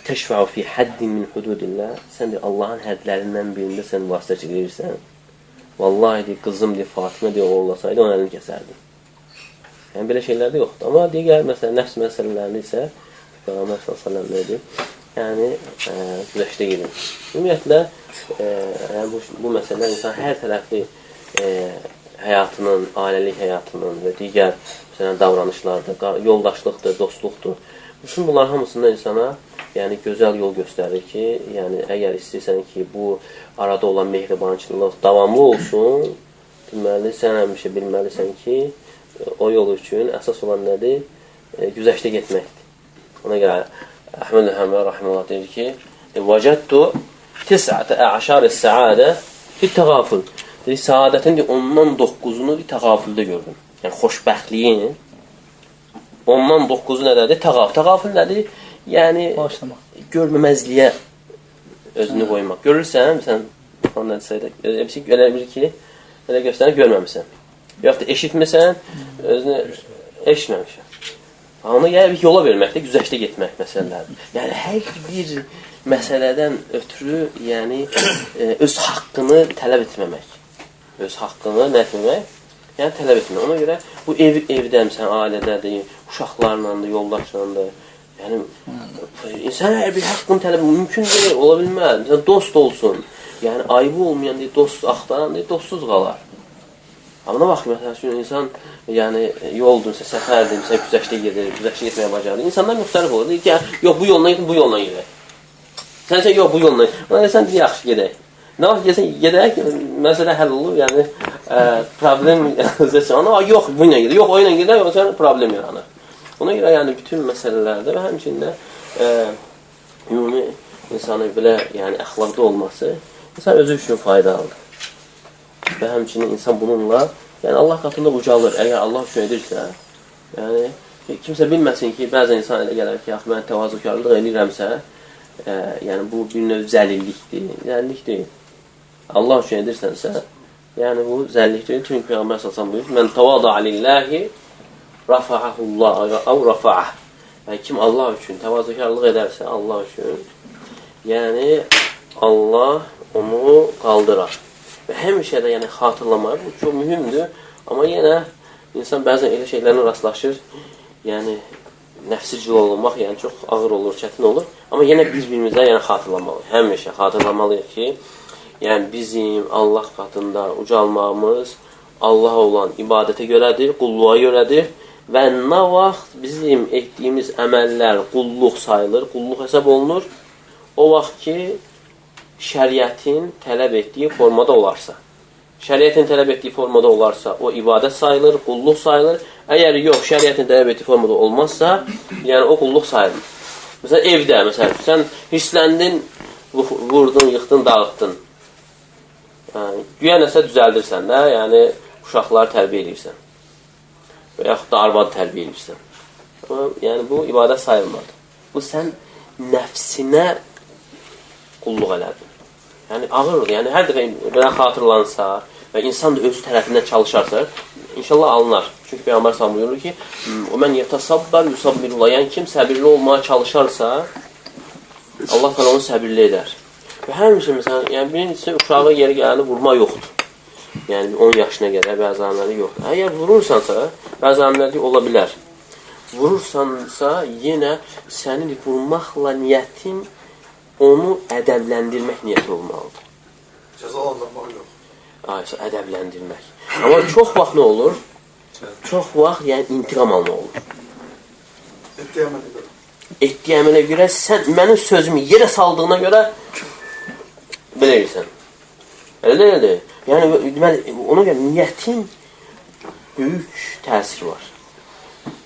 "Təşfa'u fi haddin min hududillah." Sən deyir, Allahın hədlərindən birində sən vasitəçilik edirsən. Vallahi deyir, qızım deyir, Fatimə deyir, o olasaydı, onun əlini kəsərdi. Yəni, belə şeylər də yoxdur. Amma digər, məsələn, nəfs məsələlərini isə Peyğəmbər s.ə.v nə edir? Yəni, güzəşdə gedir. Ümumiyyətlə, bu məsələlər insan hər tərəfli həyatının, ailəlik həyatının və digər məsələn, davranışlardır, yoldaşlıqdır, dostluqdur. Bütün bunlar hamısında insana yəni, gözəl yol göstərir ki, yəni, əgər istəyirsən ki, bu arada olan mehribançılıq davamlı olsun, deməli, sən həmişə bilməlisən ki, o yol üçün əsas olan nədir? Güzəşdə getməkdir. Ona görə Əhməd Həmər Rəhməllah deyir ki, "Vəcədtu 19 səadə fit-təğafül." Deyir, səadətin ondan 9-unu təğafüldə gördüm. Yəni, xoşbəxtliyin ondan 9-u nədədir? Təğafül. Təğafül nədir? Yəni, görməməzliyə özünü qoymaq. Görürsən, sən elə bilir ki, elə göstərir, görməmişsən. Yox da eşitmirsən, özünü eşitməmişsən. Ona yəni yola verməkdə, güzəşdə getmək məsələlərdir. Yəni, hər bir məsələdən ötürü yəni, öz haqqını tələb etməmək. Öz haqqını nə etməmək? Yəni, tələb etmək. Ona görə bu evdəmsən, ailədədir, uşaqlarlandır, yoldaşlandır. Yəni, insan hər bir haqqını tələb etmək mümkün deyil, ola bilməz. Məsələn, dost olsun. Yəni, ayıbı olmayan deyil, dost axtaran deyil, dostsuz qalar. Amma bax, məsələn, insan yəni, yoldursa, səfərdimsə, güzəşdə gedir, güzəşdə getməyə bacarır. İnsanlar müxtəlif olur. Deyir ki, yox, bu yoldan gedin, bu yoldan gedək. Sənsə, yox, bu yoldan. Ona deyirsən, yaxşı, gedək. Nə vaxt gedək, məsələ həll olur, yəni, problem yaranır. Yox, bu ilə gedək, yox, o ilə gedək, yoxsa problem yaranır. Ona görə, yəni, bütün məsələlərdə və həmçində ümumi insanın belə, yəni, əxlaqda olması, insan özü üçün faydalıdır. Və həmçinin insan bununla, yəni Allah qatında ucalır. Əgər Allah üçün edirsə, yəni kimsə bilməsin ki, bəzən insan elə gələr ki, mən təvazökarlıq edirəmsə, yəni bu bir növ zəlillikdir. Zəlillik deyil. Allah üçün edirsənsə, yəni bu zəlillik deyil. Çünki Peyğəmbər s.ə.v buyurur, "Mən təvada lillahi rafa'ahullah əv rafa'ah." Yəni kim Allah üçün təvazökarlıq edərsə, Allah üçün, yəni Allah onu qaldırar. Və həmişə də yəni, xatırlamaq, bu çox mühümdür. Amma yenə insan bəzən elə şeylərlə rastlaşır, yəni nəfsicil olmaq yəni, çox ağır olur, çətin olur. Amma yenə bir-birimizə yəni, xatırlamalıyıq. Həmişə xatırlamalıyıq ki, yəni bizim Allah qatında ucalmağımız Allah olan ibadətə görədir, qulluğa görədir və nə vaxt bizim etdiyimiz əməllər qulluq sayılır, qulluq hesab olunur, o vaxt ki, şəriətin tələb etdiyi formada olarsa. Şəriətin tələb etdiyi formada olarsa, o ibadət sayılır, qulluq sayılır. Əgər yox, şəriətin tələb etdiyi formada olmazsa, yəni o qulluq sayılır. Məsələn, evdə, məsələn, sən hissləndin, vurdun, yıxdın, dağıtdın. Güya nəsə düzəldirsən də, yəni uşaqları tərbiyə edirsən. Və yaxud da arvadı tərbiyə edirsən. Yəni bu ibadət sayılmadı. Bu sən nəfsinə qulluq elədin. Yəni ağırdır. Yəni hər dəfə belə xatırlansa və insan da öz tərəfindən çalışarsa, inşallah alınır. Çünki Peyğəmbər sallallahu buyurur ki, "O mən yətasabbar yusabbirullah." Yəni kim səbirli olmağa çalışarsa, Allah təala onu səbirli edər. Və həmişə məsələn, yəni birincisi uşağı yeri gələni vurma yoxdur. Yəni 10 yaşına qədər bəzi anları yoxdur. Əgər vurursansa, bəzi anları ola bilər. Vurursansa, yenə sənin vurmaqla niyyətin onu ədəbləndirmək niyyəti olmalıdır. Cəzalandırmaq yox. Ayşə, ədəbləndirmək. Amma çox vaxt nə olur? Çox vaxt yəni intiqam alma olur. Etdiyi əmələ görə. Etdiyi əmələ görə sən mənim sözümü yerə saldığına görə belə edirsən. Elə deyildir. Yəni, deməli, ona görə niyyətin böyük təsiri var.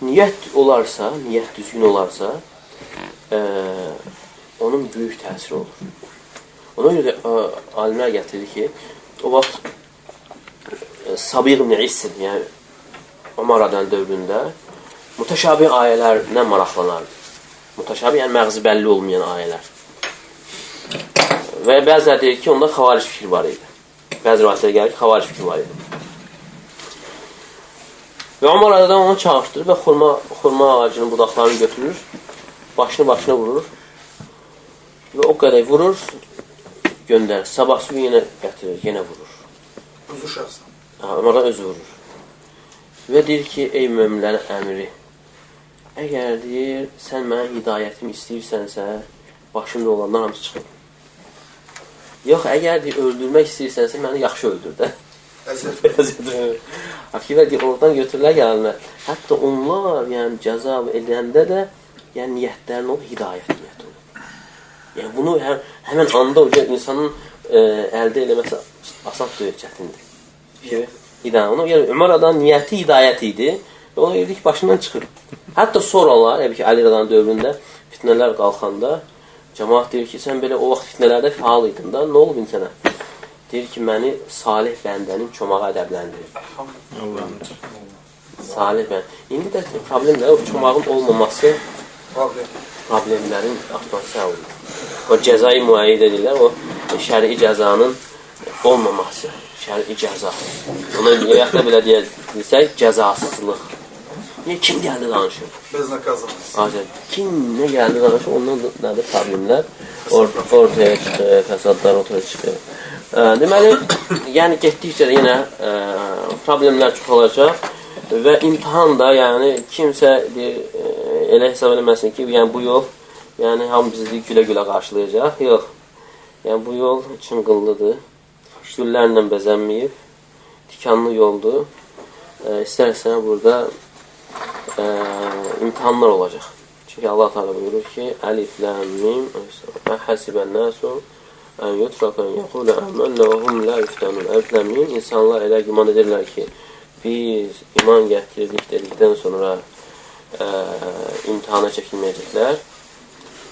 Niyyət olarsa, niyyət düzgün olarsa, onun böyük təsiri olur. Ona görə alimlər gətirir ki, o vaxt Sabiq ibn İssin, yəni Ömər Adan dövründə mütəşabih ayələrlə maraqlanardı. Mütəşabih, yəni məğzi bəlli olmayan ayələr. Və bəzilər deyir ki, onda xavaric fikri var idi. Bəzi rivayətlərə gəlir ki, xavaric fikri var idi. Və Ömər Adan onu çağırtdırır və xurma ağacının budaqlarını götürür, başına vurur və o qədər vurur, göndərir. Sabahsı gün yenə gətirir, yenə vurur. Özü şəxsən. Ömərdən özü vurur. Və deyir ki, ey möminlərin əmri, əgər deyir, sən mənə hidayətimi istəyirsənsə, başımda olanlar hamısı çıxır. Yox, əgər deyir, öldürmək istəyirsənsə, məni yaxşı öldür də. Hakikət deyir, oradan götürürlər gəlirlər. Hətta onlar, yəni cəza edəndə də, yəni niyyətlərin olur, hidayət niyyət olur. Yəni bunu həmən anda insanın əldə eləməsi asad deyil, çətindir. Yəni, Ömər Adanın niyyəti hidayət idi və ona görə ki, başından çıxır. Hətta sonralar, ki, Əli Rədanın dövründə fitnələr qalxanda cəmaat deyir ki, sən belə o vaxt fitnələrdə fəal idin da, nə olub insana? Deyir ki, məni salih bəndənin çomağı ədəbləndirir. Salih bənd. İndi də problemlər, o çomağın olmaması problemlərin artması olur. O cəzayı müəyyid edirlər, o şəri cəzanın olmaması. Şəri cəza. Ona yaxda belə deyilsək, cəzasızlıq. Kim gəldi danışır? Bez nakazanız. Kim nə gəldi danışır, ondan nədir problemlər ortaya çıxır, fəsadlar ortaya çıxır. Deməli, yəni getdikcə də yenə problemlər çoxalacaq və imtihan da, yəni kimsə elə hesab eləməsin ki, yəni bu yol, yəni hamı bizi gülə-gülə qarşılayacaq. Yox, yəni bu yol çınqıllıdır. Güllərlə bəzənməyib, tikanlı yoldur. İstərsən burada imtihanlar olacaq. Çünki Allah Teala buyurur ki, Əlif, Ləm, Mim, Həsibən nəsu, ən yutrakən yəqulə əmənnə və hum lə yüftənun. Əlif, Ləm, Mim, insanlar elə güman edirlər ki, biz iman gətirdik dedikdən sonra imtihana çəkilməyəcəklər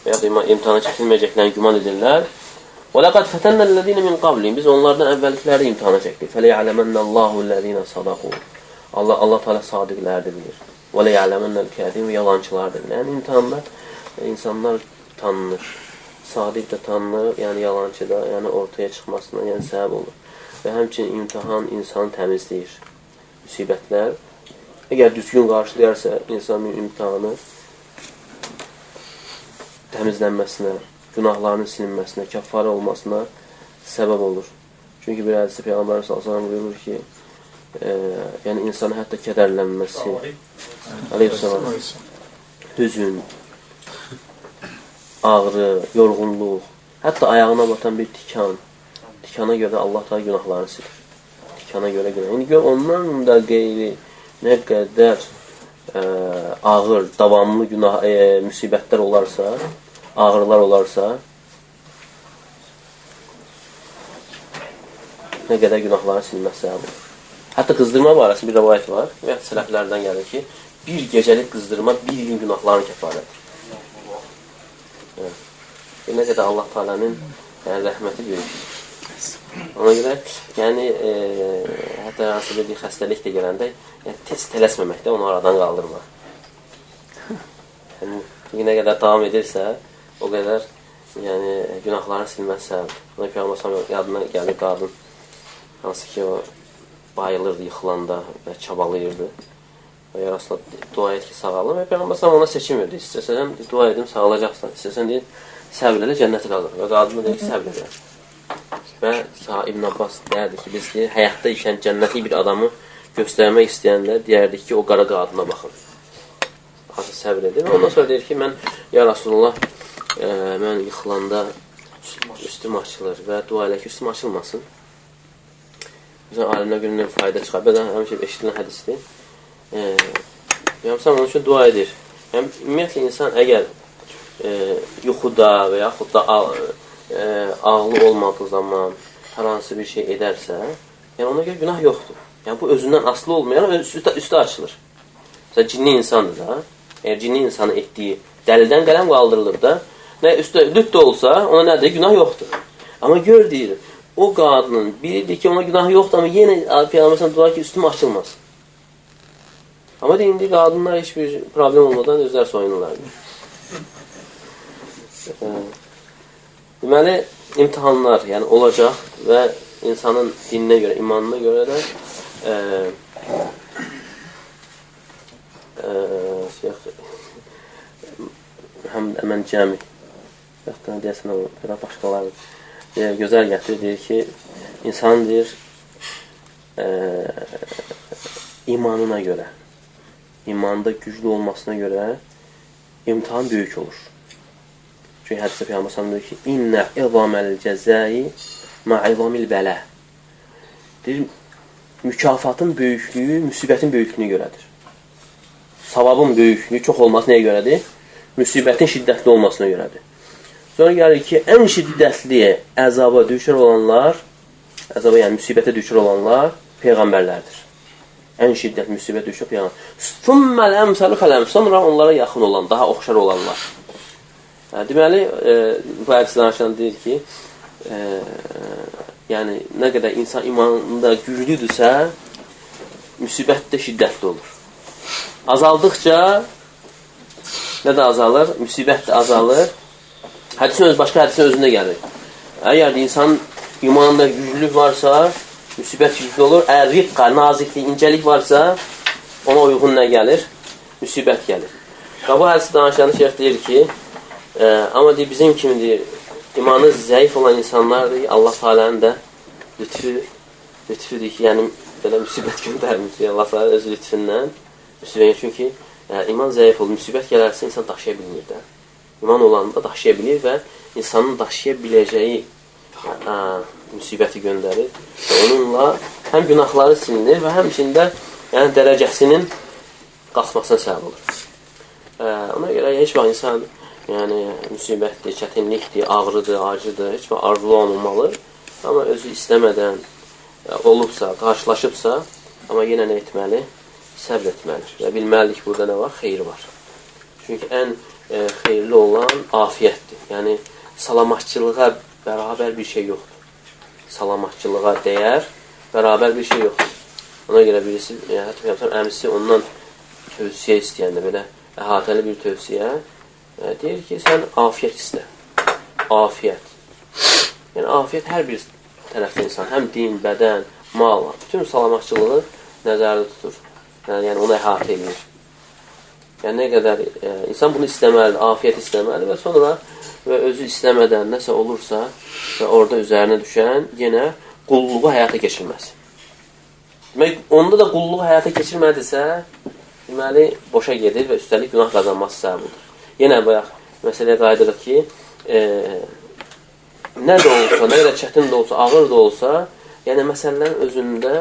və ya da imtihana çəkilməyəcəklərini güman edirlər. وَلَقَدْ فَتَنَّ الَّذ۪ينَ مِنْ قَبْلِهِمْ Biz onlardan əvvəllikləri imtihana çəkdik. فَلَيَعْلَمَنَّ اللّٰهُ الَّذ۪ينَ صَدَقُوا Allah Teala sadiqlərdir bilir. وَلَيَعْلَمَنَّ الْكَاذِبِينَ Yalancılardır bilir. Yəni imtihanda insanlar tanınır. Sadiq də tanınır, yəni yalancı da, yəni ortaya çıxmasına yəni səbəb olur. Və həmçinin imtihan insanı təmizləyir. Müsibətlər. Əgər düzgün qarşılayarsa insanın imtihanı təmizlənməsinə, günahlarının silinməsinə, kəffarə olmasına səbəb olur. Çünki bir hədisi Peyğəmbər s.ə.v buyurur ki, yəni insanın hətta kədərlənməsi, aleyhissalam, hüzün, ağrı, yorğunluq, hətta ayağına batan bir tikana görə Allah da günahlarını silir. Tikana görə günah. İndi gör, ondan da qeyri nə qədər ağır, davamlı müsibətlər olarsa, ağrılar olarsa, nə qədər günahların silinməsi səbəb olur. Hətta qızdırma barəsində bir rəvayət var və sələflərdən gəlir ki, bir gecəlik qızdırma bir ilin günahlarını kəfarədir. Nə qədər Allah Teala'nın rəhməti böyükdür. Ona görə, yəni, hətta hansı bir xəstəlik də gələndə, tez tələsməməkdə onu aradan qaldırma. Çünki nə qədər davam edirsə, o qədər yəni, günahların silməsi səbəbdir. Ona Peyğəmbər yadına gəlir qadın, hansı ki o bayılırdı yıxılanda və çabalayırdı. Və ya Rasulullah dua et ki sağalım və Peyğəmbər ona seçim verdi. İstəsən dua edim sağalacaqsan, istəsən deyir səbr elə cənnəti qalır. Və qadın deyir ki səbr elə. Və İbn Abbas deyərdi ki biz deyir, həyatda ikən cənnəti bir adamı göstərmək istəyəndə deyərdik ki o qara qadına baxın. Azı səbr edir. Ondan sonra deyir ki, mən, ya Rasulullah, mən yıxılanda üstüm açılır və dua elə ki, üstüm açılmasın. Bizə alimlər günündən fayda çıxar. Bədən həmişə eşidilən hədisdir. Yəmsən onun üçün dua edir. Yəni, ümumiyyətlə, insan əgər yuxuda və yaxud da ağlı olmadığı zaman hər hansı bir şey edərsə, yəni ona görə günah yoxdur. Yəni bu özündən aslı olmayan üstü açılır. Məsələn, cinni insandır da, əgər cinni insanı etdiyi dəlildən qələm qaldırılır da, nə üstü lüt də olsa, ona nədir? Günah yoxdur. Amma gör deyir, o qadının bilirdi ki, ona günah yoxdur, amma yenə Peyğəmbər dua ki, üstüm açılmaz. Amma deyindi, qadınlar heç bir problem olmadan özlər soyunurlar. Deməli, imtihanlar yəni olacaq və insanın dininə görə, imanına görə də həm də mən cəmi yaxdan deyəsən o, biraz başqaları gözəl gətirir, deyir ki, insan deyir imanına görə, imanda güclü olmasına görə imtihan böyük olur. Çünki hədisdə Peyğəmbər deyir ki, İnnə izaməl cəzai ma'izamil bələ. Deyir, mükafatın böyüklüyü, müsibətin böyüklüyünə görədir. Savabın böyüklüyü çox olması nəyə görədir? Müsibətin şiddətli olmasına görədir. Sonra gəlir ki, ən şiddətli əzaba düşür olanlar, əzaba yəni müsibətə düşür olanlar Peyğəmbərlərdir. Ən şiddət müsibət düşür Peyğəmbər. Thumməl əmsəlu fələm. Sonra onlara yaxın olan, daha oxşar olanlar. Deməli, bu hədisdən aşağı deyir ki, yəni nə qədər insan imanında güclüdürsə, müsibət də şiddətli olur. Azaldıqca nə də azalır? Müsibət də azalır. Başqa hədisin özündə gəlir. Əgər insanın imanında güclülük varsa, müsibət güclü olur. Əgər riqqa, naziklik, incəlik varsa, ona uyğun nə gəlir? Müsibət gəlir. Bu hədisi danışanı şeyh deyir ki, amma deyir, bizim kimi deyir, imanı zəif olan insanlardır, Allah Teala'nın da lütfüdür ki, yəni belə müsibət göndərmiş, Allah Teala öz lütfündən müsibət, çünki iman zəif olur, müsibət gələrsə insan daşıya bilmir də. İman olanı da daşıya bilir və insanın daşıya biləcəyi müsibəti göndərir və onunla həm günahları silinir və həmçində yəni dərəcəsinin qalxmasına səbəb olur. Ona görə heç vaxt insan yəni müsibətdir, çətinlikdir, ağrıdır, acıdır, heç vaxt arzulu olmamalı. Amma özü istəmədən olubsa, qarşılaşıbsa, amma yenə nə etməli? Səbr etməlidir. Və bilməlidir ki, burada nə var? Xeyir var. Çünki ən xeyirli olan afiyətdir. Yəni, salamatçılığa bərabər bir şey yoxdur. Salamatçılığa dəyər, bərabər bir şey yoxdur. Ona görə birisi, hətta əmisi ondan tövsiyə istəyəndə, belə əhatəli bir tövsiyə, deyir ki, sən afiyyət istə. Afiyyət. Yəni, afiyyət hər bir tərəfdə insan, həm din, bədən, mal, bütün salamatçılığı nəzərdə tutur. Yəni, onu əhatə edir. Yəni, nə qədər insan bunu istəməlidir, afiyyət istəməlidir və sonra və özü istəmədən nəsə olursa və orada üzərinə düşən yenə qulluğu həyata keçirməz. Demək, onda da qulluğu həyata keçirmədisə, deməli, boşa gedir və üstəlik günah qazanması səbəbidir. Yenə bayaq məsələyə qayıdırıq ki, nə də olsa, nə qədər çətin də olsa, ağır da olsa, yəni məsələlərin özündə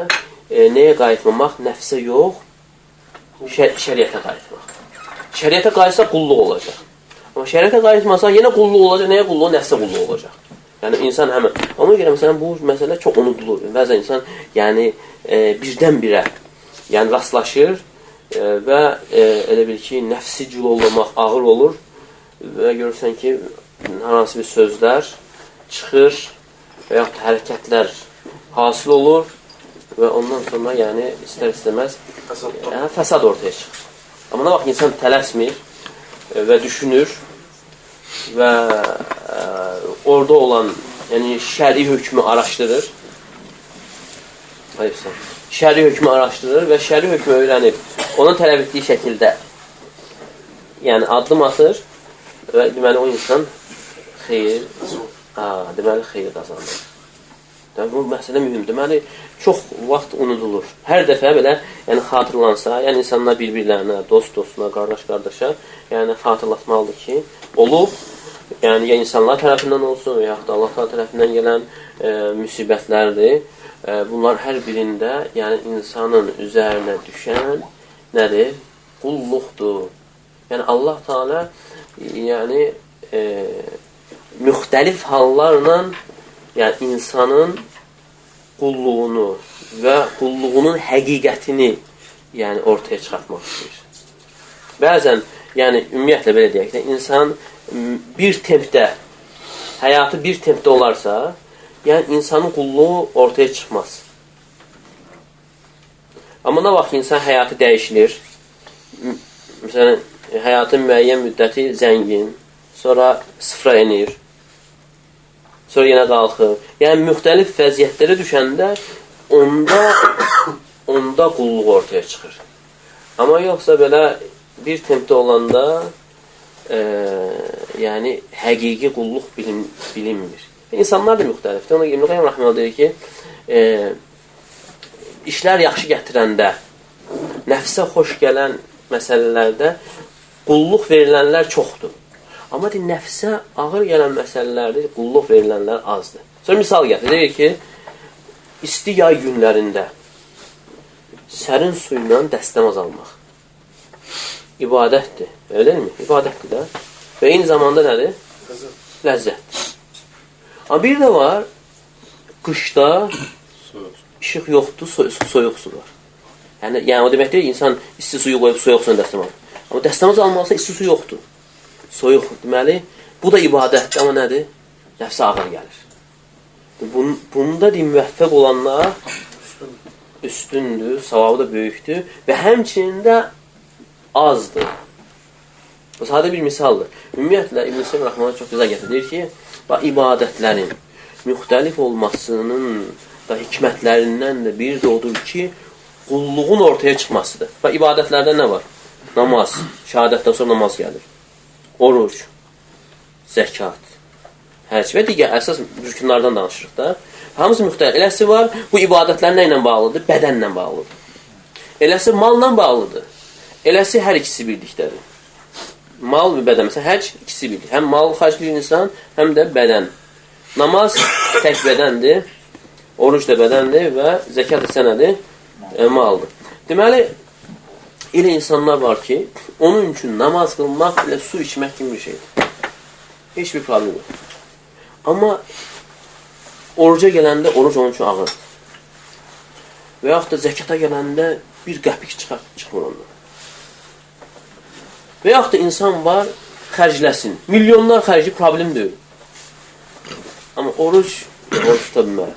nəyə qayıtmamaq? Nəfsə yox, şəriətə qayıtmaq. Şəriətə qayıtsa qulluq olacaq. Amma şəriətə qayıtmasa yenə qulluq olacaq. Nəyə qulluq? Nəfsə qulluq olacaq. Yəni insan həmin. Ona görə məsələn bu məsələ çox unudulur. Bəzən insan yəni birdən-birə yəni rastlaşır və elə bil ki, nəfsi cilovlamaq ağır olur və görürsən ki, hər hansı bir sözlər çıxır və yaxud hərəkətlər hasil olur və ondan sonra yəni istər-istəməz fəsad ortaya çıxır. Amma nə vaxt insan tələsmir və düşünür və orada olan yəni şəri hökmü araşdırır. Şəri hökmü araşdırır və şəri hökmü öyrənib onun tələb etdiyi şəkildə yəni addım atır və deməli o insan xeyir qazanır. Bu məsələ mühümdür. Deməli, çox vaxt unudulur. Hər dəfə belə yəni, xatırlansa, yəni insanlar bir-birlərinə, dost-dostuna, qardaş-qardaşa yəni, xatırlatmalıdır ki, olub, yəni ya insanlar tərəfindən olsun, yaxud da Allah tərəfindən gələn müsibətlərdir. Bunlar hər birində yəni, insanın üzərinə düşən nədir? Qulluqdur. Yəni, Allah Teala yəni, müxtəlif hallarla yəni insanın qulluğunu və qulluğunun həqiqətini yəni ortaya çıxartmaq istəyir. Bəzən, yəni ümumiyyətlə belə deyək də, insan bir tempdə, həyatı bir tempdə olarsa, yəni insanın qulluğu ortaya çıxmaz. Amma nə vaxt insan həyatı dəyişilir, məsələn, həyatın müəyyən müddəti zəngin, sonra sıfıra enir, sonra yenə qalxır. Yəni, müxtəlif vəziyyətlərə düşəndə onda qulluq ortaya çıxır. Amma yoxsa belə bir tempdə olanda yəni həqiqi qulluq bilinmir. İnsanlar da müxtəlifdir. Ona İbn Qayyim rəhməhullah deyir ki, işlər yaxşı gətirəndə, nəfsə xoş gələn məsələlərdə qulluq verilənlər çoxdur. Amma nəfsə ağır gələn məsələlərdə qulluq verilənlər azdır. Sonra misal gətirir. Deyir ki, isti yay günlərində sərin su ilə dəstəmaz almaq ibadətdir. Elə deyilmi? İbadətdir də. Və eyni zamanda nədir? Ləzzətdir. Amma bir də var, qışda işıq yoxdur, soyuq su var. Yəni o demək deyil, insan isti suyu qoyub soyuq suyuna dəstəmaz. Amma dəstəmaz almaqsa isti su yoxdur. Soyuq. Deməli, bu da ibadətdir, amma nədir? Nəfsə ağır gəlir. Bunda müvəffəq olanlar üstündür, savabı da böyükdür və həmçində azdır. Bu sadə bir misaldır. Ümumiyyətlə, İbn Qayyim rəhməhullah çox gözəl gətirir ki, ibadətlərin müxtəlif olmasının da hikmətlərindən də biri də odur ki, qulluğun ortaya çıxmasıdır. Və ibadətlərdə nə var? Namaz, şəhadətdən sonra namaz gəlir. Oruc, zəkat, həcc və digər əsas rükunlardan danışırıq da. Hamısı müxtəlif. Eləsi var, bu ibadətlər nə ilə bağlıdır? Bədənlə bağlıdır. Eləsi malla bağlıdır. Eləsi hər ikisi birlikdədir. Mal və bədən. Məsələn, həcc ikisi birlik. Həm mal xərcləyir insan, həm də bədən. Namaz tək bədəndir, oruc da bədəndir və zəkat isə nədir? Maldır. Deməli, elə insanlar var ki, onun üçün namaz qılmaq ilə su içmək kimi bir şeydir. Heç bir problem yox. Amma oruca gələndə oruc onun üçün ağırdır. Və yaxud da zəkata gələndə bir qəpik çıxmır ondan. Və yaxud da insan var, xərcləsin. Milyonlar xərci problem deyil. Amma oruc tuta bilmər.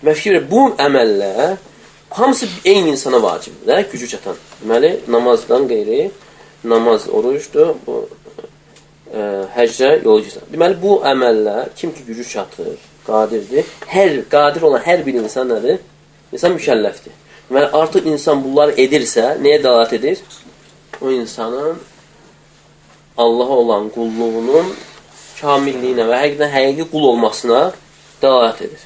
Və fikir, bu əməllər hamısı eyni insana vacibdir, gücü çatan. Deməli, namazdan qeyri, namaz orucdur, bu həcrə yolu keçir. Deməli, bu əməllər, kim ki gücü çatır, qadirdir, qadir olan hər bir insan nədir? İnsan mükəlləfdir. Deməli, artıq insan bunları edirsə, nəyə dəlalət edir? O insanın Allaha olan qulluğunun kamilliyinə və həqiqi qul olmasına dəlalət edir.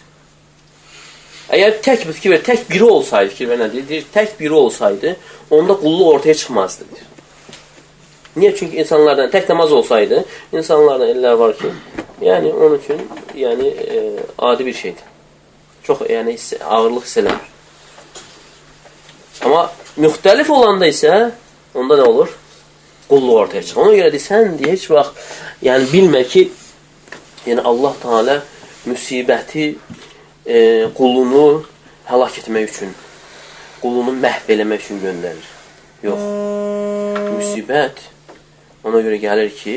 Əgər tək biri olsaydı, fikir və nə deyir? Tək biri olsaydı, onda qulluq ortaya çıxmazdı, deyir. Niyə? Çünki insanlardan tək namaz olsaydı, insanlardan ellər var ki, yəni onun üçün adi bir şeydir. Çox ağırlıq hiss eləmir. Amma müxtəlif olanda isə onda nə olur? Qulluq ortaya çıxır. Ona görə sən heç vaxt bilmə ki, Allah Teala müsibəti qulunu həlak etmək üçün, qulunu məhv eləmək üçün göndərir. Yox. Müsibət ona görə gəlir ki,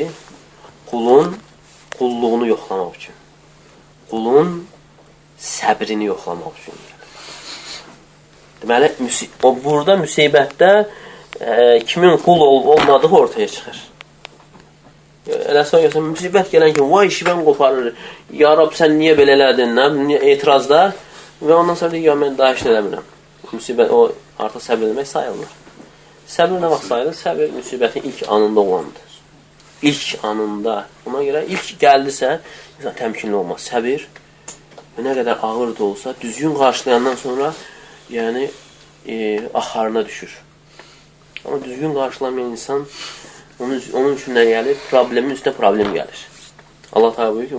qulun qulluğunu yoxlamaq üçün. Qulun səbrini yoxlamaq üçün gəlir. Deməli, burada müsibətdə kimin qul olmadığı ortaya çıxır. Eləsə gəlsən, müsibət gələn ki, vay işivən qoparır, ya Rab, sən niyə belə elədin, etirazlar və ondan sonra deyir, ya mən daha işlə eləmirəm. Müsibət, o artıq səbir eləmək sayılmır. Səbir nə vaxt sayılır? Səbir müsibətin ilk anında olandır. İlk anında. Ona görə ilk gəldisə, təmkinli olmaz. Səbir nə qədər ağır da olsa, düzgün qarşılayandan sonra axarına düşür. Amma düzgün qarşılamayan insan onun üçün nə gəlir? Problemin üstə problem gəlir. Allah Teala buyurur ki,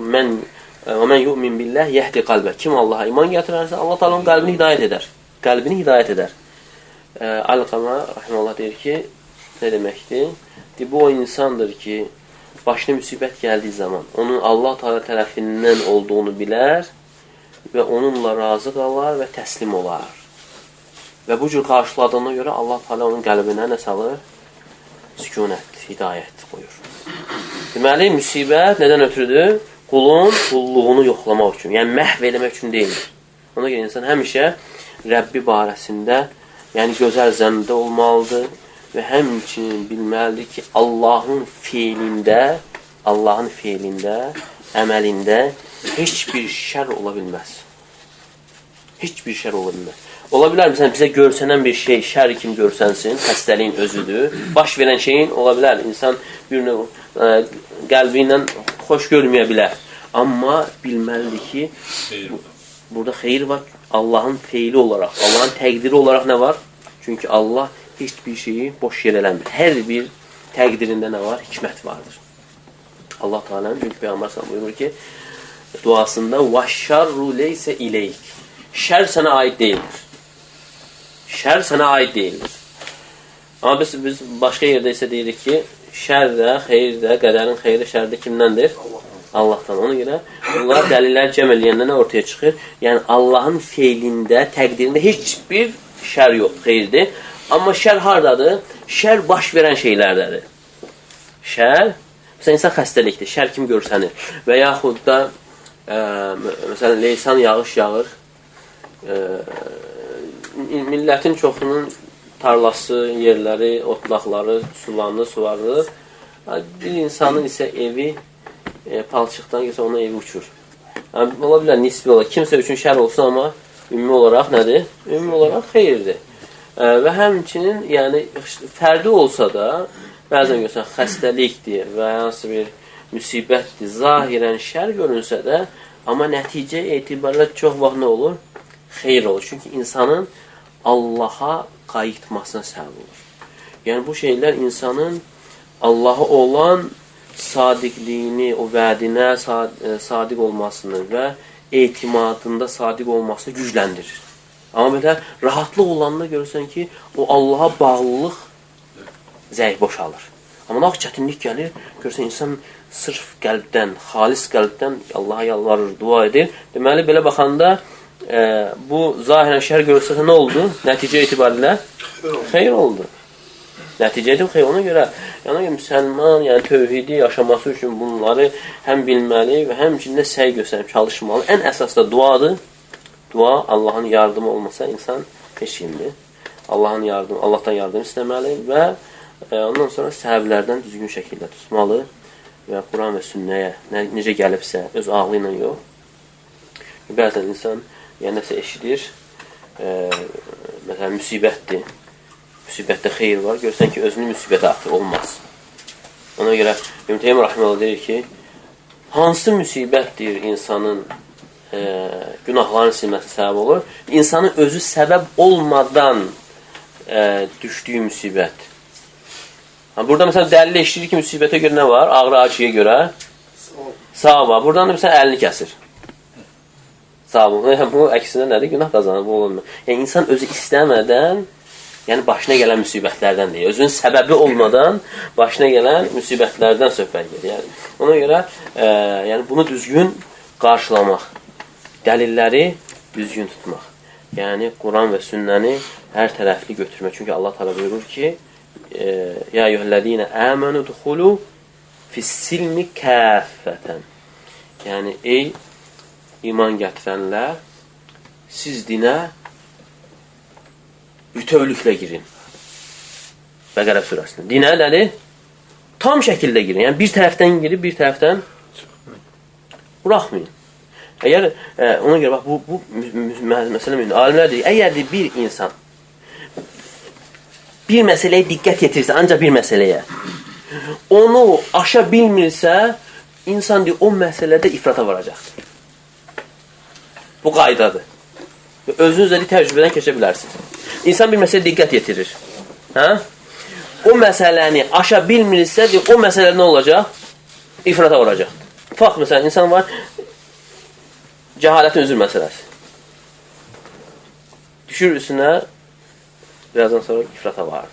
"Mən yu'min billah yehdi qalbə." Kim Allaha iman gətirərsə, Allah Teala onun qəlbini hidayət edər. Qəlbini hidayət edər. Alqama rahimehullah deyir ki, nə deməkdir? Bu o insandır ki, başına müsibət gəldiyi zaman onun Allah Teala tərəfindən olduğunu bilər və onunla razı qalar və təslim olar. Və bu cür qarşıladığına görə Allah Teala onun qəlbinə nə salır? Sükunət, hidayət qoyur. Deməli, müsibət nədən ötürüdür? Qulun qulluğunu yoxlamaq üçün, yəni məhv eləmək üçün deyil. Ona görə insan həmişə Rəbbi barəsində, yəni gözəl zəmdə olmalıdır və həmçinin bilməlidir ki, Allahın feilində, əməlində heç bir şər ola bilməz. Heç bir şər ola bilməz. Ola bilər mi, bizə görsənən bir şey şər kimi görsənsin, xəstəliyin özüdür. Baş verən şeyin ola bilər, insan bir qəlbi ilə xoş görməyə bilər. Amma bilməlidir ki, burada xeyir var. Allahın feili olaraq, Allahın təqdiri olaraq nə var? Çünki Allah heç bir şeyi boş yer eləmir. Hər bir təqdirində nə var? Hikmət vardır. Allah Teala'nın çünki Peyğəmbər sallallahu buyurur ki, duasında "Vaşşarru leysə ileyk." Şər sənə aid deyildir. Şər sənə aid deyildir. Amma biz başqa yerdə isə deyirik ki, şər də, xeyir də, qədərin xeyri, şər də kimdəndir? Allahdan. Ona görə bunlar dəlillər cəm eləyəndə nə ortaya çıxır? Yəni Allahın feilində, təqdirində heç bir şər yox, xeyirdir. Amma şər hardadır? Şər baş verən şeylərdədir. Şər, məsələn, insan xəstəlikdir, şər kimi görsənir. Və yaxud da, məsələn, leysan yağış yağır. Millətin çoxunun tarlası, yerləri, otlaqları, sulanır, suvarılır. Bir insanın isə evi palçıqdan gəlsə ona evi uçur. Yəni, ola bilər, nisbi olaraq. Kimsə üçün şər olsun, amma ümumi olaraq nədir? Ümumi olaraq xeyirdir. Və həmçinin, yəni, fərdi olsa da, bəzən görsən, xəstəlikdir və hansı bir müsibətdir, zahirən şər görünsə də, amma nəticə etibarıyla çox vaxt nə olur? Xeyir olur. Çünki insanın Allaha qayıtmasına səbəb olur. Yəni, bu şeylər insanın Allaha olan sadiqliyini, o vədinə sadiq olmasını və etimadında sadiq olmasını gücləndirir. Amma belə rahatlıq olanında görürsən ki, o Allaha bağlılıq zəif boşalır. Amma nə çətinlik gəlir, görürsən insan sırf qəlbdən, xalis qəlbdən Allaha yalvarır, dua edir. Deməli, belə baxanda bu zahirən şər görürsə nə oldu? Nəticə etibarilə xeyir oldu. Nəticə edib xeyr. Ona görə müsəlman, yəni tövhidi yaşaması üçün bunları həm bilməli və həmçində səy göstərib çalışmalı. Ən əsas da duadır. Dua, Allahın yardımı olmasa insan peşimdir. Allahdan yardım istəməli və ondan sonra səhvlərdən düzgün şəkildə tutmalı və Quran və sünnəyə necə gəlibsə, öz ağlı ilə yox. Bəzən insan nəsə eşidir, məsələn, müsibətdir. Müsibətdə xeyir var. Görsən ki, özünü müsibətə atır. Olmaz. Ona görə İbn Teymiyyə rəhməhullah deyir ki, hansı müsibətdir insanın günahların silməsi səbəb olur? İnsanın özü səbəb olmadan düşdüyü müsibət. Burada məsələn dəlil eşidir ki, müsibətə görə nə var? Ağrı acıya görə savab var. Buradan da məsələn əlini kəsir. Savab. Bu əksinə nədir? Günah qazanır. Bu olmur. Yəni insan özü istəmədən başına gələn müsibətlərdən deyil. Özünün səbəbi olmadan başına gələn müsibətlərdən söhbət gedir. Ona görə bunu düzgün qarşılamaq, dəlilləri düzgün tutmaq. Yəni, Quran və sünnəni hər tərəfli götürmək. Çünki Allah Teala buyurur ki, Ya eyyuhellezine amenu dukhulu fis-silmi kaffatan. Yəni, ey iman gətirənlər, siz dinə bütövlüklə girin. Bəqərə surəsində. Dinə nədir? Tam şəkildə girin. Yəni, bir tərəfdən girib, bir tərəfdən buraxmayın. Əgər, ona görə, bax, bu məsələ mühümdür. Alimlər deyir, əgər bir insan bir məsələyə diqqət yetirsə, ancaq bir məsələyə, onu aşa bilmirsə, insan deyir, o məsələdə ifrata varacaqdır. Bu qaydadır. Özünüz də təcrübədən keçə bilərsiniz. İnsan bir məsələyə diqqət yetirir. O məsələni aşa bilmirsə, o məsələ nə olacaq? İfrata varacaq. Fakt, məsələn, insan var, cəhalətin üzr məsələsi. Düşür üstünə, birazdan sonra ifrata vardır.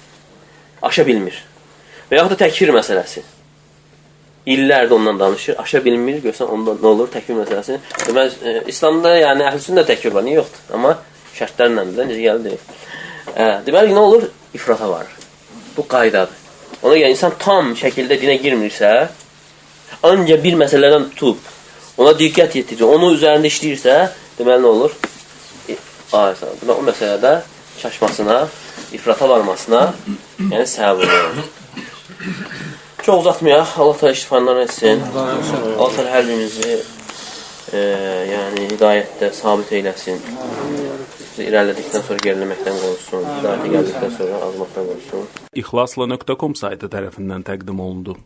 Aşa bilmir. Və yaxud da təkfir məsələsi. illərdir ondan danışır. Aşa bilmir, görsən onda nə olur? Təkvir məsələsi. Deməli, İslamda yəni əhl-i də təkvir var, niyə yoxdur? Amma şərtlərlədir də, necə gəldi? Deməli, nə olur? İfrata var. Bu qaydadır. Ona görə insan tam şəkildə dinə girmirsə, ancaq bir məsələdən tutub, ona diqqət yetirir, onun üzərində işləyirsə, deməli, nə olur? O məsələdə çaşmasına, ifrata varmasına, yəni səbəb olur. Çox uzatmayaq, Allah təala iştifanlar etsin. Allah təala hər birimizi yəni hidayətdə sabit eyləsin. Bizi irəlilədikdən sonra geriləməkdən qorusun, hidayətə gəldikdən sonra azmaqdan qorusun. İxlasla.com saytı tərəfindən təqdim olundu.